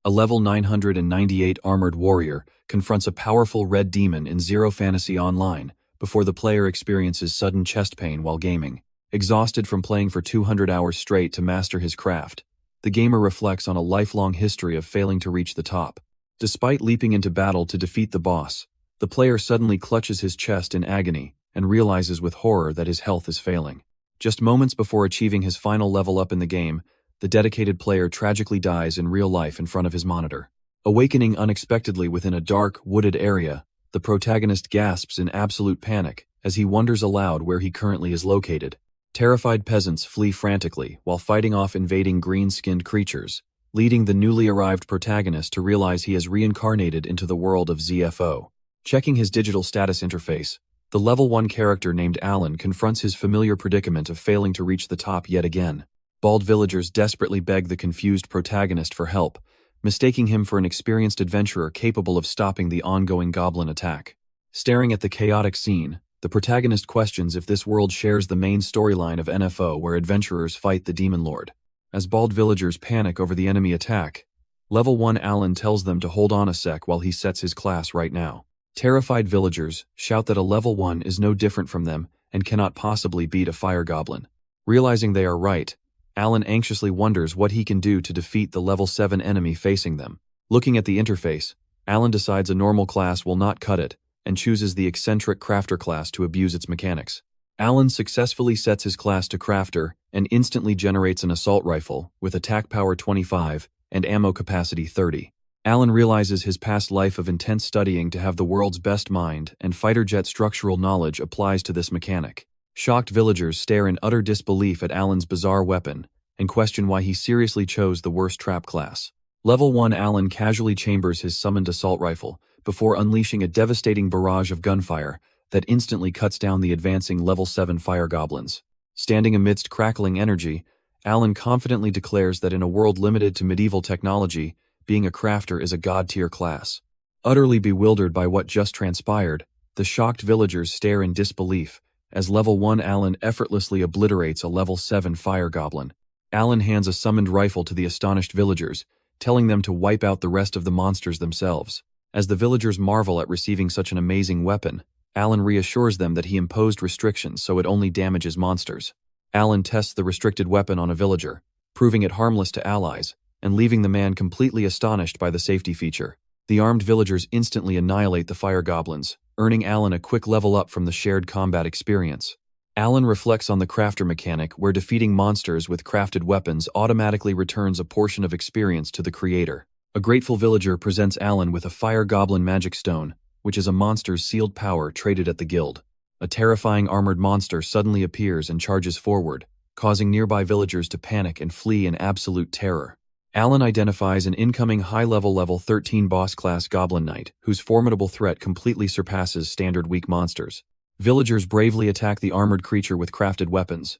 A level 998 armored warrior confronts a powerful red demon in Zero Fantasy Online before the player experiences sudden chest pain while gaming. Exhausted from playing for 200 hours straight to master his craft, the gamer reflects on a lifelong history of failing to reach the top. Despite leaping into battle to defeat the boss, the player suddenly clutches his chest in agony and realizes with horror that his health is failing. Just moments before achieving his final level up in the game, the dedicated player tragically dies in real life in front of his monitor. Awakening unexpectedly within a dark, wooded area, the protagonist gasps in absolute panic as he wonders aloud where he currently is located. Terrified peasants flee frantically while fighting off invading green-skinned creatures, leading the newly arrived protagonist to realize he has reincarnated into the world of ZFO. Checking his digital status interface, the level 1 character named Alan confronts his familiar predicament of failing to reach the top yet again. Bald villagers desperately beg the confused protagonist for help, mistaking him for an experienced adventurer capable of stopping the ongoing goblin attack. Staring at the chaotic scene, the protagonist questions if this world shares the main storyline of NFO where adventurers fight the demon lord. As bald villagers panic over the enemy attack, level 1 Alan tells them to hold on a sec while he sets his class right now. Terrified villagers shout that a level 1 is no different from them and cannot possibly beat a fire goblin. Realizing they are right, Alan anxiously wonders what he can do to defeat the level 7 enemy facing them. Looking at the interface, Alan decides a normal class will not cut it and chooses the eccentric crafter class to abuse its mechanics. Alan successfully sets his class to crafter and instantly generates an assault rifle with attack power 25 and ammo capacity 30. Alan realizes his past life of intense studying to have the world's best mind and fighter jet structural knowledge applies to this mechanic. Shocked villagers stare in utter disbelief at Alan's bizarre weapon and question why he seriously chose the worst trap class. Level 1 Alan casually chambers his summoned assault rifle before unleashing a devastating barrage of gunfire that instantly cuts down the advancing level 7 fire goblins. Standing amidst crackling energy, Alan confidently declares that in a world limited to medieval technology, being a crafter is a god-tier class. Utterly bewildered by what just transpired, the shocked villagers stare in disbelief as level 1 Alan effortlessly obliterates a level 7 fire goblin. Alan hands a summoned rifle to the astonished villagers, telling them to wipe out the rest of the monsters themselves. As the villagers marvel at receiving such an amazing weapon, Alan reassures them that he imposed restrictions so it only damages monsters. Alan tests the restricted weapon on a villager, proving it harmless to allies, and leaving the man completely astonished by the safety feature. The armed villagers instantly annihilate the fire goblins, earning Alan a quick level up from the shared combat experience. Alan reflects on the crafter mechanic where defeating monsters with crafted weapons automatically returns a portion of experience to the creator. A grateful villager presents Alan with a fire goblin magic stone, which is a monster's sealed power traded at the guild. A terrifying armored monster suddenly appears and charges forward, causing nearby villagers to panic and flee in absolute terror. Alan identifies an incoming high-level level 13 boss-class Goblin Knight, whose formidable threat completely surpasses standard weak monsters. Villagers bravely attack the armored creature with crafted weapons,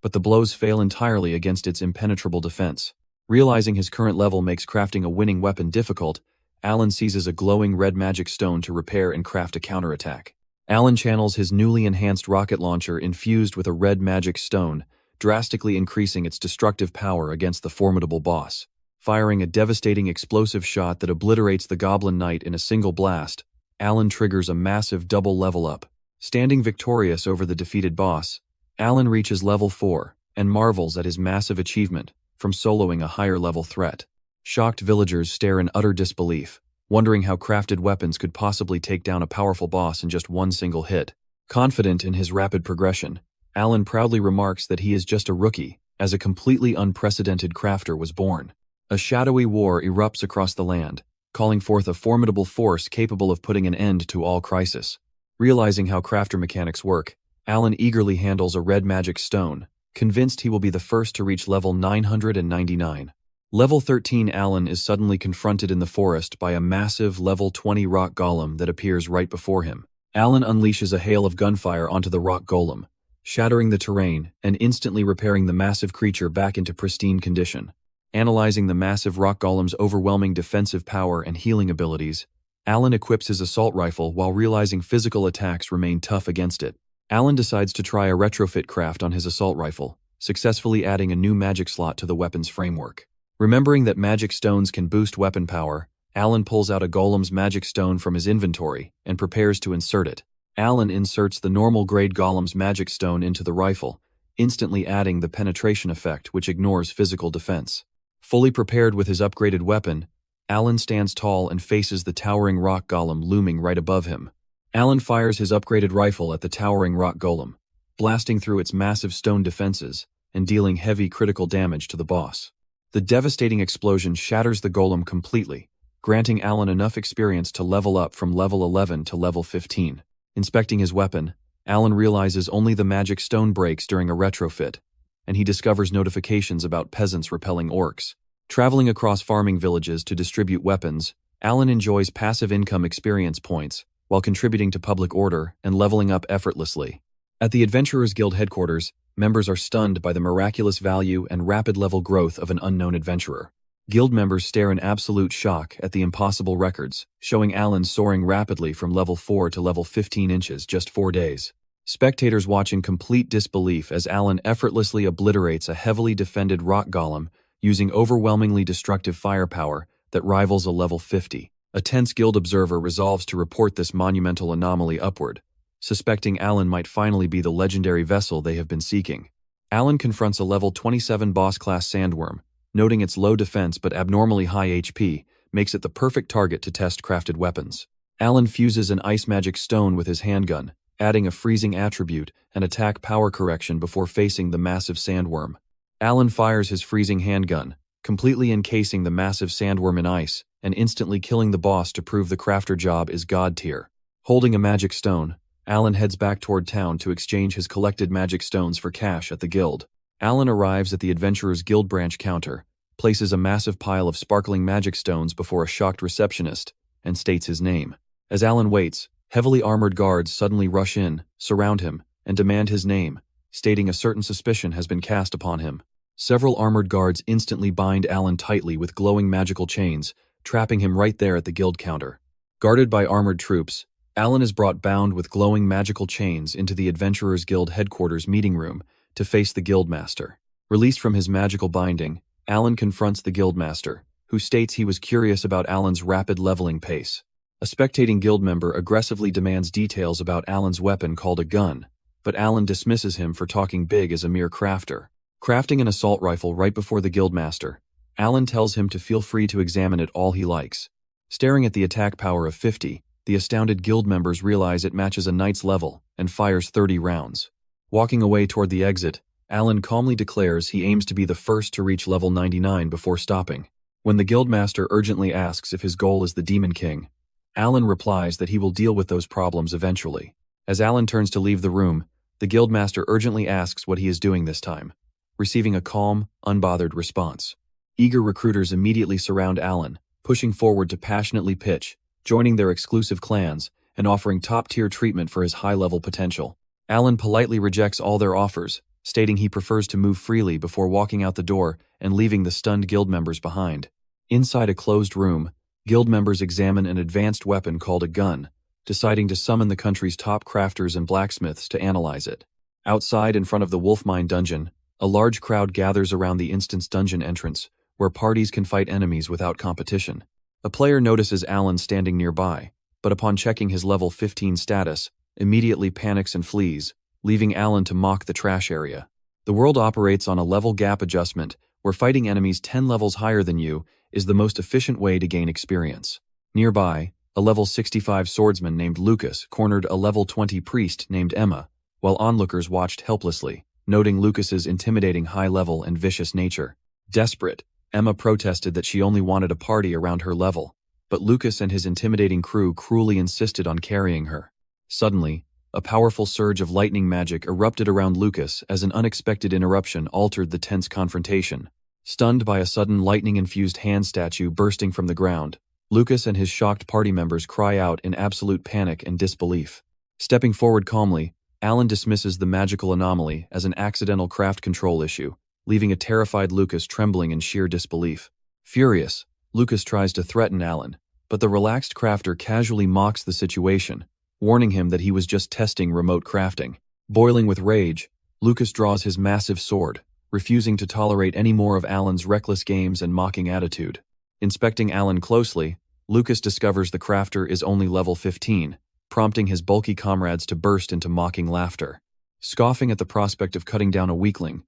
but the blows fail entirely against its impenetrable defense. Realizing his current level makes crafting a winning weapon difficult, Alan seizes a glowing red magic stone to repair and craft a counterattack. Alan channels his newly enhanced rocket launcher infused with a red magic stone, drastically increasing its destructive power against the formidable boss. Firing a devastating explosive shot that obliterates the Goblin Knight in a single blast, Alan triggers a massive double level up. Standing victorious over the defeated boss, Alan reaches level 4 and marvels at his massive achievement from soloing a higher level threat. Shocked villagers stare in utter disbelief, wondering how crafted weapons could possibly take down a powerful boss in just one single hit. Confident in his rapid progression, Alan proudly remarks that he is just a rookie, as a completely unprecedented crafter was born. A shadowy war erupts across the land, calling forth a formidable force capable of putting an end to all crisis. Realizing how crafter mechanics work, Alan eagerly handles a red magic stone, convinced he will be the first to reach level 999. Level 13 Alan is suddenly confronted in the forest by a massive level 20 rock golem that appears right before him. Alan unleashes a hail of gunfire onto the rock golem, shattering the terrain and instantly repairing the massive creature back into pristine condition. Analyzing the massive rock golem's overwhelming defensive power and healing abilities, Alan equips his assault rifle while realizing physical attacks remain tough against it. Alan decides to try a retrofit craft on his assault rifle, successfully adding a new magic slot to the weapon's framework. Remembering that magic stones can boost weapon power, Alan pulls out a golem's magic stone from his inventory and prepares to insert it. Alan inserts the normal grade golem's magic stone into the rifle, instantly adding the penetration effect which ignores physical defense. Fully prepared with his upgraded weapon, Alan stands tall and faces the towering rock golem looming right above him. Alan fires his upgraded rifle at the towering rock golem, blasting through its massive stone defenses and dealing heavy critical damage to the boss. The devastating explosion shatters the golem completely, granting Alan enough experience to level up from level 11 to level 15. Inspecting his weapon, Alan realizes only the magic stone breaks during a retrofit, and he discovers notifications about peasants repelling orcs. Traveling across farming villages to distribute weapons, Alan enjoys passive income experience points while contributing to public order and leveling up effortlessly. At the Adventurers Guild headquarters, members are stunned by the miraculous value and rapid level growth of an unknown adventurer. Guild members stare in absolute shock at the impossible records, showing Alan soaring rapidly from level 4 to level 15 inches just 4 days. Spectators watch in complete disbelief as Alan effortlessly obliterates a heavily defended rock golem using overwhelmingly destructive firepower that rivals a level 50. A tense guild observer resolves to report this monumental anomaly upward, suspecting Alan might finally be the legendary vessel they have been seeking. Alan confronts a level 27 boss-class sandworm, noting its low defense but abnormally high HP makes it the perfect target to test crafted weapons. Alan fuses an ice magic stone with his handgun, adding a freezing attribute and attack power correction before facing the massive sandworm. Alan fires his freezing handgun, completely encasing the massive sandworm in ice and instantly killing the boss to prove the crafter job is god tier. Holding a magic stone, Alan heads back toward town to exchange his collected magic stones for cash at the guild. Alan arrives at the Adventurers Guild branch counter, places a massive pile of sparkling magic stones before a shocked receptionist, and states his name. As Alan waits, heavily armored guards suddenly rush in, surround him, and demand his name, stating a certain suspicion has been cast upon him. Several armored guards instantly bind Alan tightly with glowing magical chains, trapping him right there at the guild counter. Guarded by armored troops, Alan is brought bound with glowing magical chains into the Adventurers Guild headquarters meeting room to face the guildmaster. Released from his magical binding, Alan confronts the guildmaster, who states he was curious about Alan's rapid leveling pace. A spectating guild member aggressively demands details about Alan's weapon called a gun, but Alan dismisses him for talking big as a mere crafter. Crafting an assault rifle right before the guildmaster, Alan tells him to feel free to examine it all he likes. Staring at the attack power of 50, the astounded guild members realize it matches a knight's level and fires 30 rounds. Walking away toward the exit, Alan calmly declares he aims to be the first to reach level 99 before stopping. When the guildmaster urgently asks if his goal is the Demon King, Alan replies that he will deal with those problems eventually. As Alan turns to leave the room, the guildmaster urgently asks what he is doing this time, receiving a calm, unbothered response. Eager recruiters immediately surround Alan, pushing forward to passionately pitch, joining their exclusive clans, and offering top-tier treatment for his high-level potential. Alan politely rejects all their offers, stating he prefers to move freely before walking out the door and leaving the stunned guild members behind. Inside a closed room, guild members examine an advanced weapon called a gun, deciding to summon the country's top crafters and blacksmiths to analyze it. Outside in front of the Wolfmine dungeon, a large crowd gathers around the Instance dungeon entrance, where parties can fight enemies without competition. A player notices Alan standing nearby, but upon checking his level 15 status, immediately panics and flees, leaving Alan to mock the trash area. The world operates on a level gap adjustment, where fighting enemies 10 levels higher than you is the most efficient way to gain experience. Nearby, a level 65 swordsman named Lucas cornered a level 20 priest named Emma, while onlookers watched helplessly, noting Lucas's intimidating high level and vicious nature. Desperate, Emma protested that she only wanted a party around her level, but Lucas and his intimidating crew cruelly insisted on carrying her. Suddenly, a powerful surge of lightning magic erupted around Lucas as an unexpected interruption altered the tense confrontation. Stunned by a sudden lightning-infused hand statue bursting from the ground, Lucas and his shocked party members cry out in absolute panic and disbelief. Stepping forward calmly, Alan dismisses the magical anomaly as an accidental craft control issue, leaving a terrified Lucas trembling in sheer disbelief. Furious, Lucas tries to threaten Alan, but the relaxed crafter casually mocks the situation, warning him that he was just testing remote crafting. Boiling with rage, Lucas draws his massive sword, refusing to tolerate any more of Alan's reckless games and mocking attitude. Inspecting Alan closely, Lucas discovers the crafter is only level 15, prompting his bulky comrades to burst into mocking laughter. Scoffing at the prospect of cutting down a weakling,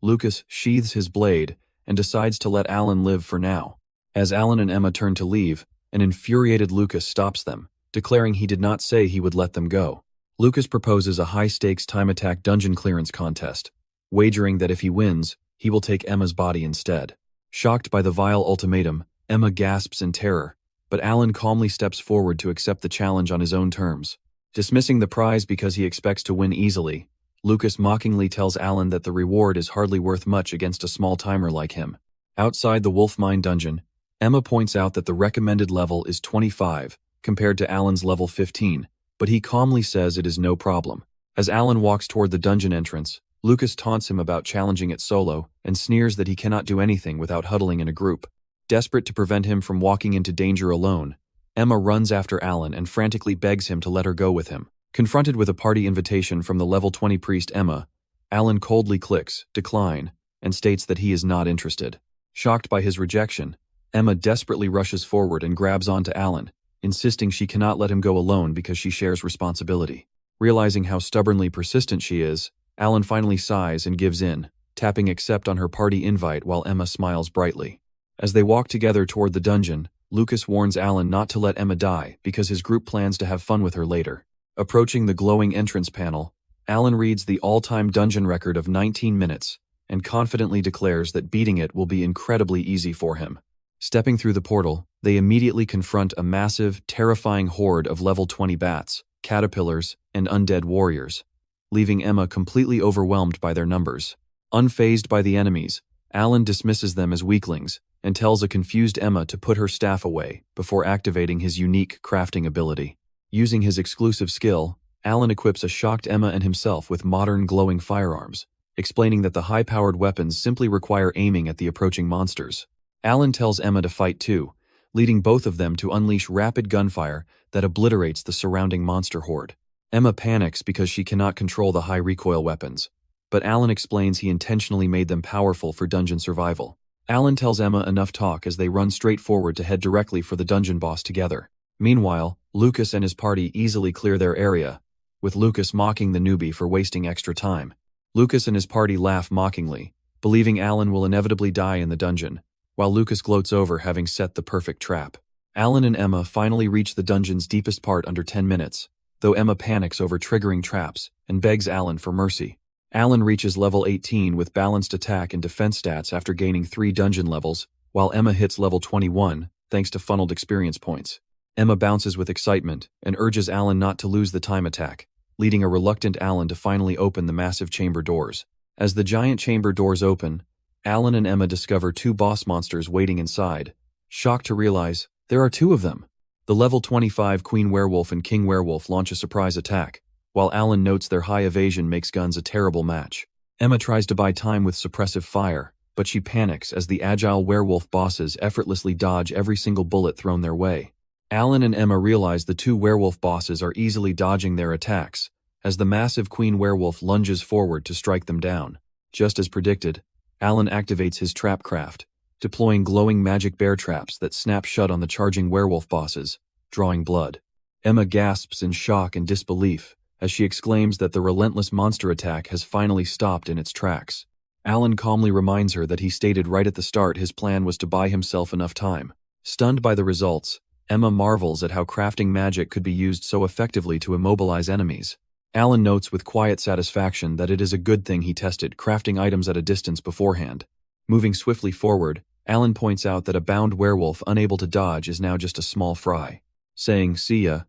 Lucas sheathes his blade and decides to let Alan live for now. As Alan and Emma turn to leave, an infuriated Lucas stops them, declaring he did not say he would let them go. Lucas proposes a high-stakes time attack dungeon clearance contest, wagering that if he wins, he will take Emma's body instead. Shocked by the vile ultimatum, Emma gasps in terror, but Alan calmly steps forward to accept the challenge on his own terms. Dismissing the prize because he expects to win easily, Lucas mockingly tells Alan that the reward is hardly worth much against a small timer like him. Outside the wolf mine dungeon, Emma points out that the recommended level is 25, compared to Alan's level 15, but he calmly says it is no problem. As Alan walks toward the dungeon entrance, Lucas taunts him about challenging it solo and sneers that he cannot do anything without huddling in a group. Desperate to prevent him from walking into danger alone, Emma runs after Alan and frantically begs him to let her go with him. Confronted with a party invitation from the level 20 priest Emma, Alan coldly clicks decline and states that he is not interested. Shocked by his rejection, Emma desperately rushes forward and grabs onto Alan, insisting she cannot let him go alone because she shares responsibility. Realizing how stubbornly persistent she is, Alan finally sighs and gives in, tapping accept on her party invite while Emma smiles brightly. As they walk together toward the dungeon, Lucas warns Alan not to let Emma die because his group plans to have fun with her later. Approaching the glowing entrance panel, Alan reads the all-time dungeon record of 19 minutes and confidently declares that beating it will be incredibly easy for him. Stepping through the portal, they immediately confront a massive, terrifying horde of level 20 bats, caterpillars, and undead warriors, leaving Emma completely overwhelmed by their numbers. Unfazed by the enemies, Alan dismisses them as weaklings and tells a confused Emma to put her staff away before activating his unique crafting ability. Using his exclusive skill, Alan equips a shocked Emma and himself with modern glowing firearms, explaining that the high-powered weapons simply require aiming at the approaching monsters. Alan tells Emma to fight too, leading both of them to unleash rapid gunfire that obliterates the surrounding monster horde. Emma panics because she cannot control the high recoil weapons, but Alan explains he intentionally made them powerful for dungeon survival. Alan tells Emma enough talk as they run straight forward to head directly for the dungeon boss together. Meanwhile, Lucas and his party easily clear their area, with Lucas mocking the newbie for wasting extra time. Lucas and his party laugh mockingly, believing Alan will inevitably die in the dungeon, while Lucas gloats over having set the perfect trap. Alan and Emma finally reach the dungeon's deepest part under 10 minutes, though Emma panics over triggering traps and begs Alan for mercy. Alan reaches level 18 with balanced attack and defense stats after gaining 3 dungeon levels, while Emma hits level 21 thanks to funneled experience points. Emma bounces with excitement and urges Alan not to lose the time attack, leading a reluctant Alan to finally open the massive chamber doors. As the giant chamber doors open, Alan and Emma discover 2 boss monsters waiting inside, shocked to realize there are 2 of them. The level 25 Queen Werewolf and King Werewolf launch a surprise attack, while Alan notes their high evasion makes guns a terrible match. Emma tries to buy time with suppressive fire, but she panics as the agile werewolf bosses effortlessly dodge every single bullet thrown their way. Alan and Emma realize the 2 werewolf bosses are easily dodging their attacks, as the massive Queen Werewolf lunges forward to strike them down. Just as predicted, Alan activates his trapcraft, deploying glowing magic bear traps that snap shut on the charging werewolf bosses, drawing blood. Emma gasps in shock and disbelief as she exclaims that the relentless monster attack has finally stopped in its tracks. Alan calmly reminds her that he stated right at the start his plan was to buy himself enough time. Stunned by the results, Emma marvels at how crafting magic could be used so effectively to immobilize enemies. Alan notes with quiet satisfaction that it is a good thing he tested crafting items at a distance beforehand. Moving swiftly forward, Alan points out that a bound werewolf unable to dodge is now just a small fry. Saying, "See ya,"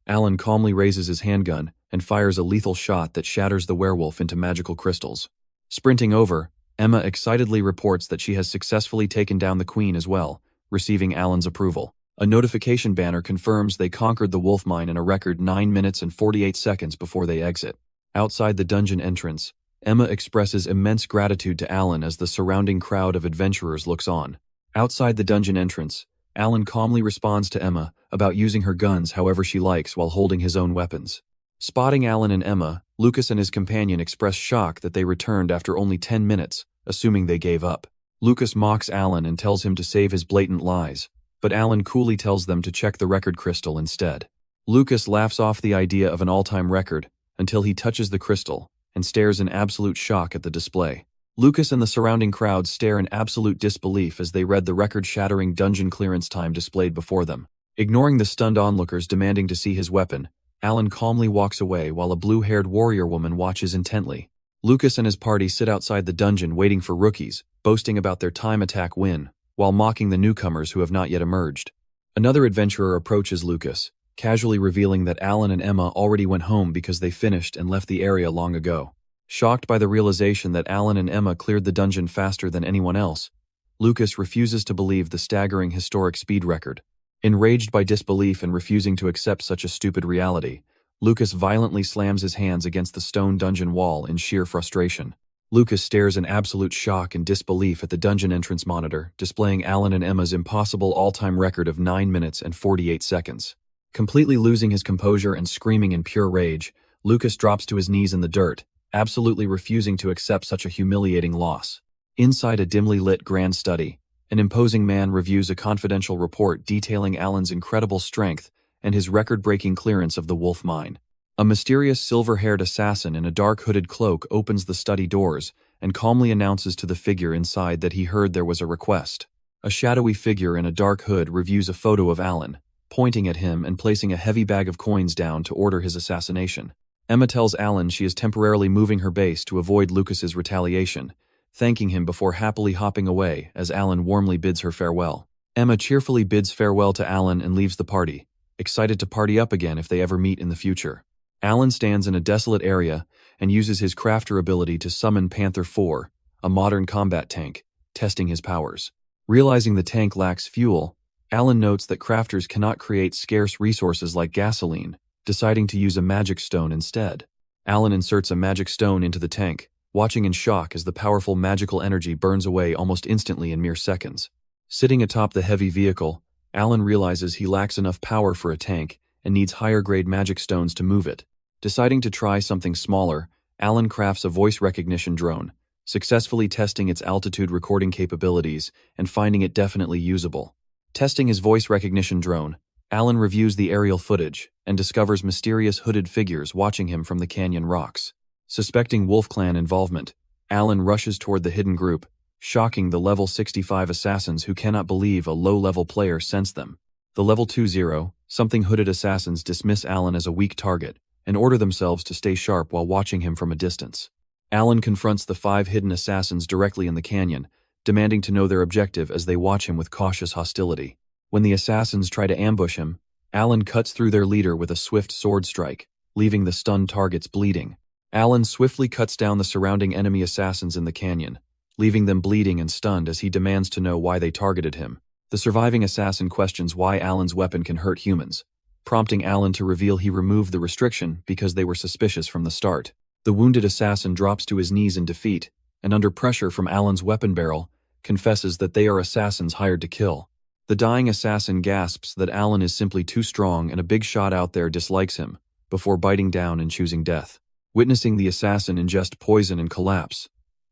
Alan calmly raises his handgun and fires a lethal shot that shatters the werewolf into magical crystals. Sprinting over, Emma excitedly reports that she has successfully taken down the queen as well, receiving Alan's approval. A notification banner confirms they conquered the wolf mine in a record 9 minutes and 48 seconds before they exit. Outside the dungeon entrance, Emma expresses immense gratitude to Alan as the surrounding crowd of adventurers looks on. Outside the dungeon entrance, Alan calmly responds to Emma about using her guns however she likes while holding his own weapons. Spotting Alan and Emma, Lucas and his companion express shock that they returned after only 10 minutes, assuming they gave up. Lucas mocks Alan and tells him to save his blatant lies, but Alan coolly tells them to check the record crystal instead. Lucas laughs off the idea of an all-time record until he touches the crystal and stares in absolute shock at the display. Lucas and the surrounding crowd stare in absolute disbelief as they read the record-shattering dungeon clearance time displayed before them. Ignoring the stunned onlookers demanding to see his weapon, Alan calmly walks away while a blue-haired warrior woman watches intently. Lucas and his party sit outside the dungeon waiting for rookies, boasting about their time attack win, while mocking the newcomers who have not yet emerged. Another adventurer approaches Lucas, casually revealing that Alan and Emma already went home because they finished and left the area long ago. Shocked by the realization that Alan and Emma cleared the dungeon faster than anyone else, Lucas refuses to believe the staggering historic speed record. Enraged by disbelief and refusing to accept such a stupid reality, Lucas violently slams his hands against the stone dungeon wall in sheer frustration. Lucas stares in absolute shock and disbelief at the dungeon entrance monitor, displaying Alan and Emma's impossible all-time record of 9 minutes and 48 seconds. Completely losing his composure and screaming in pure rage, Lucas drops to his knees in the dirt, absolutely refusing to accept such a humiliating loss. Inside a dimly lit grand study, an imposing man reviews a confidential report detailing Alan's incredible strength and his record-breaking clearance of the Wolf Mine. A mysterious silver-haired assassin in a dark hooded cloak opens the study doors and calmly announces to the figure inside that he heard there was a request. A shadowy figure in a dark hood reviews a photo of Alan, pointing at him and placing a heavy bag of coins down to order his assassination. Emma tells Alan she is temporarily moving her base to avoid Lucas's retaliation, thanking him before happily hopping away as Alan warmly bids her farewell. Emma cheerfully bids farewell to Alan and leaves the party, excited to party up again if they ever meet in the future. Alan stands in a desolate area and uses his crafter ability to summon Panther 4, a modern combat tank, testing his powers. Realizing the tank lacks fuel, Alan notes that crafters cannot create scarce resources like gasoline, deciding to use a magic stone instead. Alan inserts a magic stone into the tank, watching in shock as the powerful magical energy burns away almost instantly in mere seconds. Sitting atop the heavy vehicle, Alan realizes he lacks enough power for a tank and needs higher-grade magic stones to move it. Deciding to try something smaller, Alan crafts a voice recognition drone, successfully testing its altitude recording capabilities and finding it definitely usable. Testing his voice recognition drone, Alan reviews the aerial footage and discovers mysterious hooded figures watching him from the canyon rocks. Suspecting Wolf Clan involvement, Alan rushes toward the hidden group, shocking the level 65 assassins who cannot believe a low-level player sensed them. The level 20 something hooded assassins dismiss Alan as a weak target and order themselves to stay sharp while watching him from a distance. Alan confronts the 5 hidden assassins directly in the canyon, demanding to know their objective as they watch him with cautious hostility. When the assassins try to ambush him, Alan cuts through their leader with a swift sword strike, leaving the stunned targets bleeding. Alan swiftly cuts down the surrounding enemy assassins in the canyon, leaving them bleeding and stunned as he demands to know why they targeted him. The surviving assassin questions why Alan's weapon can hurt humans, prompting Alan to reveal he removed the restriction because they were suspicious from the start. The wounded assassin drops to his knees in defeat, and under pressure from Alan's weapon barrel, confesses that they are assassins hired to kill. The dying assassin gasps that Alan is simply too strong and a big shot out there dislikes him, before biting down and choosing death. Witnessing the assassin ingest poison and collapse,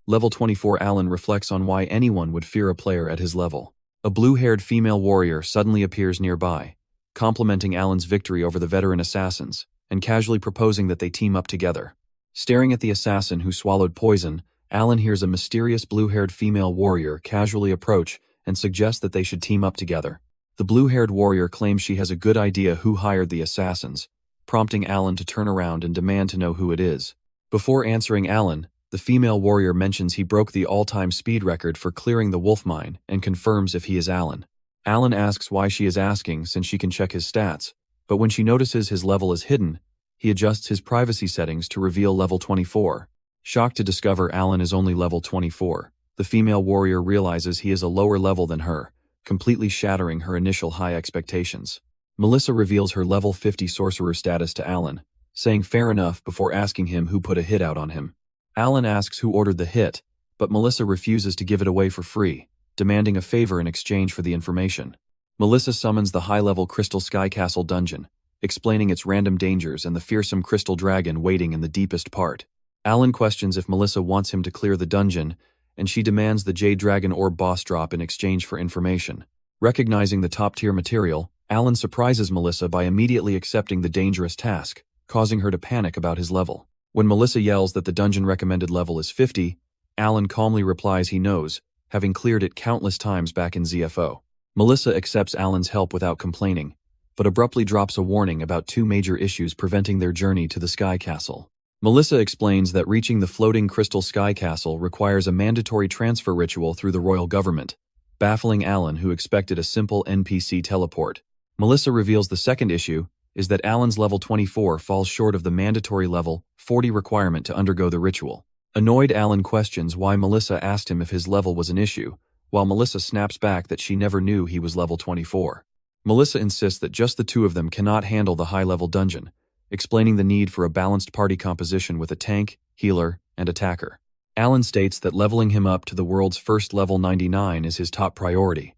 Level 24 Alan reflects on why anyone would fear a player at his level. A blue-haired female warrior suddenly appears nearby, complimenting Alan's victory over the veteran assassins, and casually proposing that they team up together. Staring at the assassin who swallowed poison, Alan hears a mysterious blue-haired female warrior casually approach and suggest that they should team up together. The blue-haired warrior claims she has a good idea who hired the assassins, prompting Alan to turn around and demand to know who it is. Before answering Alan, the female warrior mentions he broke the all-time speed record for clearing the wolf mine and confirms if he is Alan. Alan asks why she is asking since she can check his stats, but when she notices his level is hidden, he adjusts his privacy settings to reveal level 24. Shocked to discover Alan is only level 24, the female warrior realizes he is a lower level than her, completely shattering her initial high expectations. Melissa reveals her level 50 sorcerer status to Alan, saying fair enough before asking him who put a hit out on him. Alan asks who ordered the hit, but Melissa refuses to give it away for free, demanding a favor in exchange for the information. Melissa summons the high-level Crystal Sky Castle dungeon, explaining its random dangers and the fearsome crystal dragon waiting in the deepest part. Alan questions if Melissa wants him to clear the dungeon, and she demands the Jade Dragon Orb boss drop in exchange for information. Recognizing the top-tier material, Alan surprises Melissa by immediately accepting the dangerous task, causing her to panic about his level. When Melissa yells that the dungeon recommended level is 50, Alan calmly replies he knows, having cleared it countless times back in ZFO. Melissa accepts Alan's help without complaining, but abruptly drops a warning about two major issues preventing their journey to the Sky Castle. Melissa explains that reaching the floating crystal Sky Castle requires a mandatory transfer ritual through the royal government, baffling Alan, who expected a simple NPC teleport. Melissa reveals the second issue is that Alan's level 24 falls short of the mandatory level 40 requirement to undergo the ritual. Annoyed, Alan questions why Melissa asked him if his level was an issue, while Melissa snaps back that she never knew he was level 24. Melissa insists that just the two of them cannot handle the high-level dungeon, explaining the need for a balanced party composition with a tank, healer, and attacker. Alan states that leveling him up to the world's first level 99 is his top priority,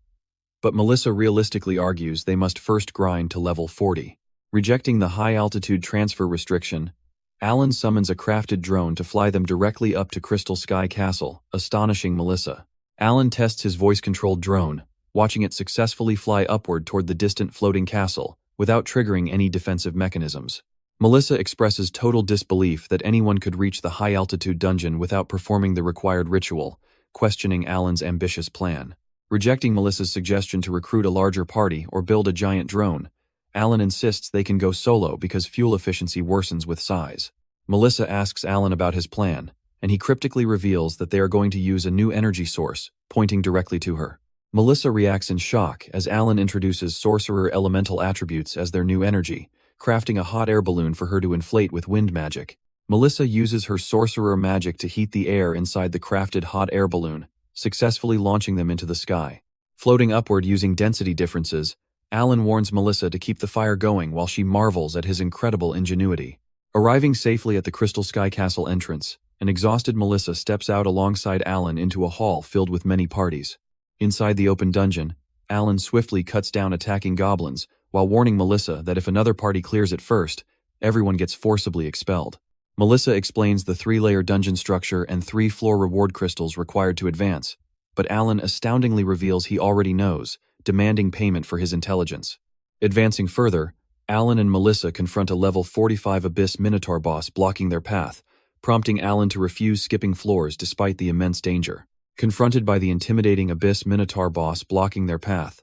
but Melissa realistically argues they must first grind to level 40. Rejecting the high-altitude transfer restriction, Alan summons a crafted drone to fly them directly up to Crystal Sky Castle, astonishing Melissa. Alan tests his voice-controlled drone, watching it successfully fly upward toward the distant floating castle, without triggering any defensive mechanisms. Melissa expresses total disbelief that anyone could reach the high-altitude dungeon without performing the required ritual, questioning Alan's ambitious plan. Rejecting Melissa's suggestion to recruit a larger party or build a giant drone, Alan insists they can go solo because fuel efficiency worsens with size. Melissa asks Alan about his plan, and he cryptically reveals that they are going to use a new energy source, pointing directly to her. Melissa reacts in shock as Alan introduces sorcerer elemental attributes as their new energy, crafting a hot air balloon for her to inflate with wind magic. Melissa uses her sorcerer magic to heat the air inside the crafted hot air balloon, successfully launching them into the sky. Floating upward using density differences, Alan warns Melissa to keep the fire going while she marvels at his incredible ingenuity. Arriving safely at the Crystal Sky Castle entrance, an exhausted Melissa steps out alongside Alan into a hall filled with many parties. Inside the open dungeon, Alan swiftly cuts down attacking goblins, while warning Melissa that if another party clears it first, everyone gets forcibly expelled. Melissa explains the 3-layer dungeon structure and 3-floor reward crystals required to advance, but Alan astoundingly reveals he already knows, demanding payment for his intelligence. Advancing further, Alan and Melissa confront a level 45 Abyss Minotaur boss blocking their path, prompting Alan to refuse skipping floors despite the immense danger. Confronted by the intimidating Abyss Minotaur boss blocking their path,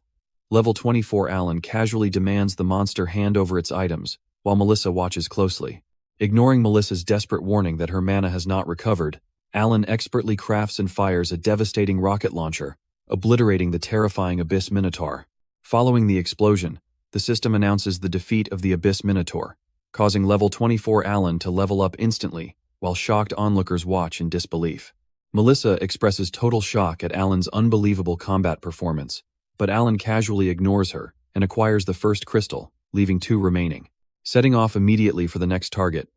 level 24 Alan casually demands the monster hand over its items, while Melissa watches closely. Ignoring Melissa's desperate warning that her mana has not recovered, Alan expertly crafts and fires a devastating rocket launcher, obliterating the terrifying Abyss Minotaur. Following the explosion, the system announces the defeat of the Abyss Minotaur, causing level 24 Alan to level up instantly, while shocked onlookers watch in disbelief. Melissa expresses total shock at Alan's unbelievable combat performance, but Alan casually ignores her and acquires the first crystal, leaving 2 remaining. Setting off immediately for the next target,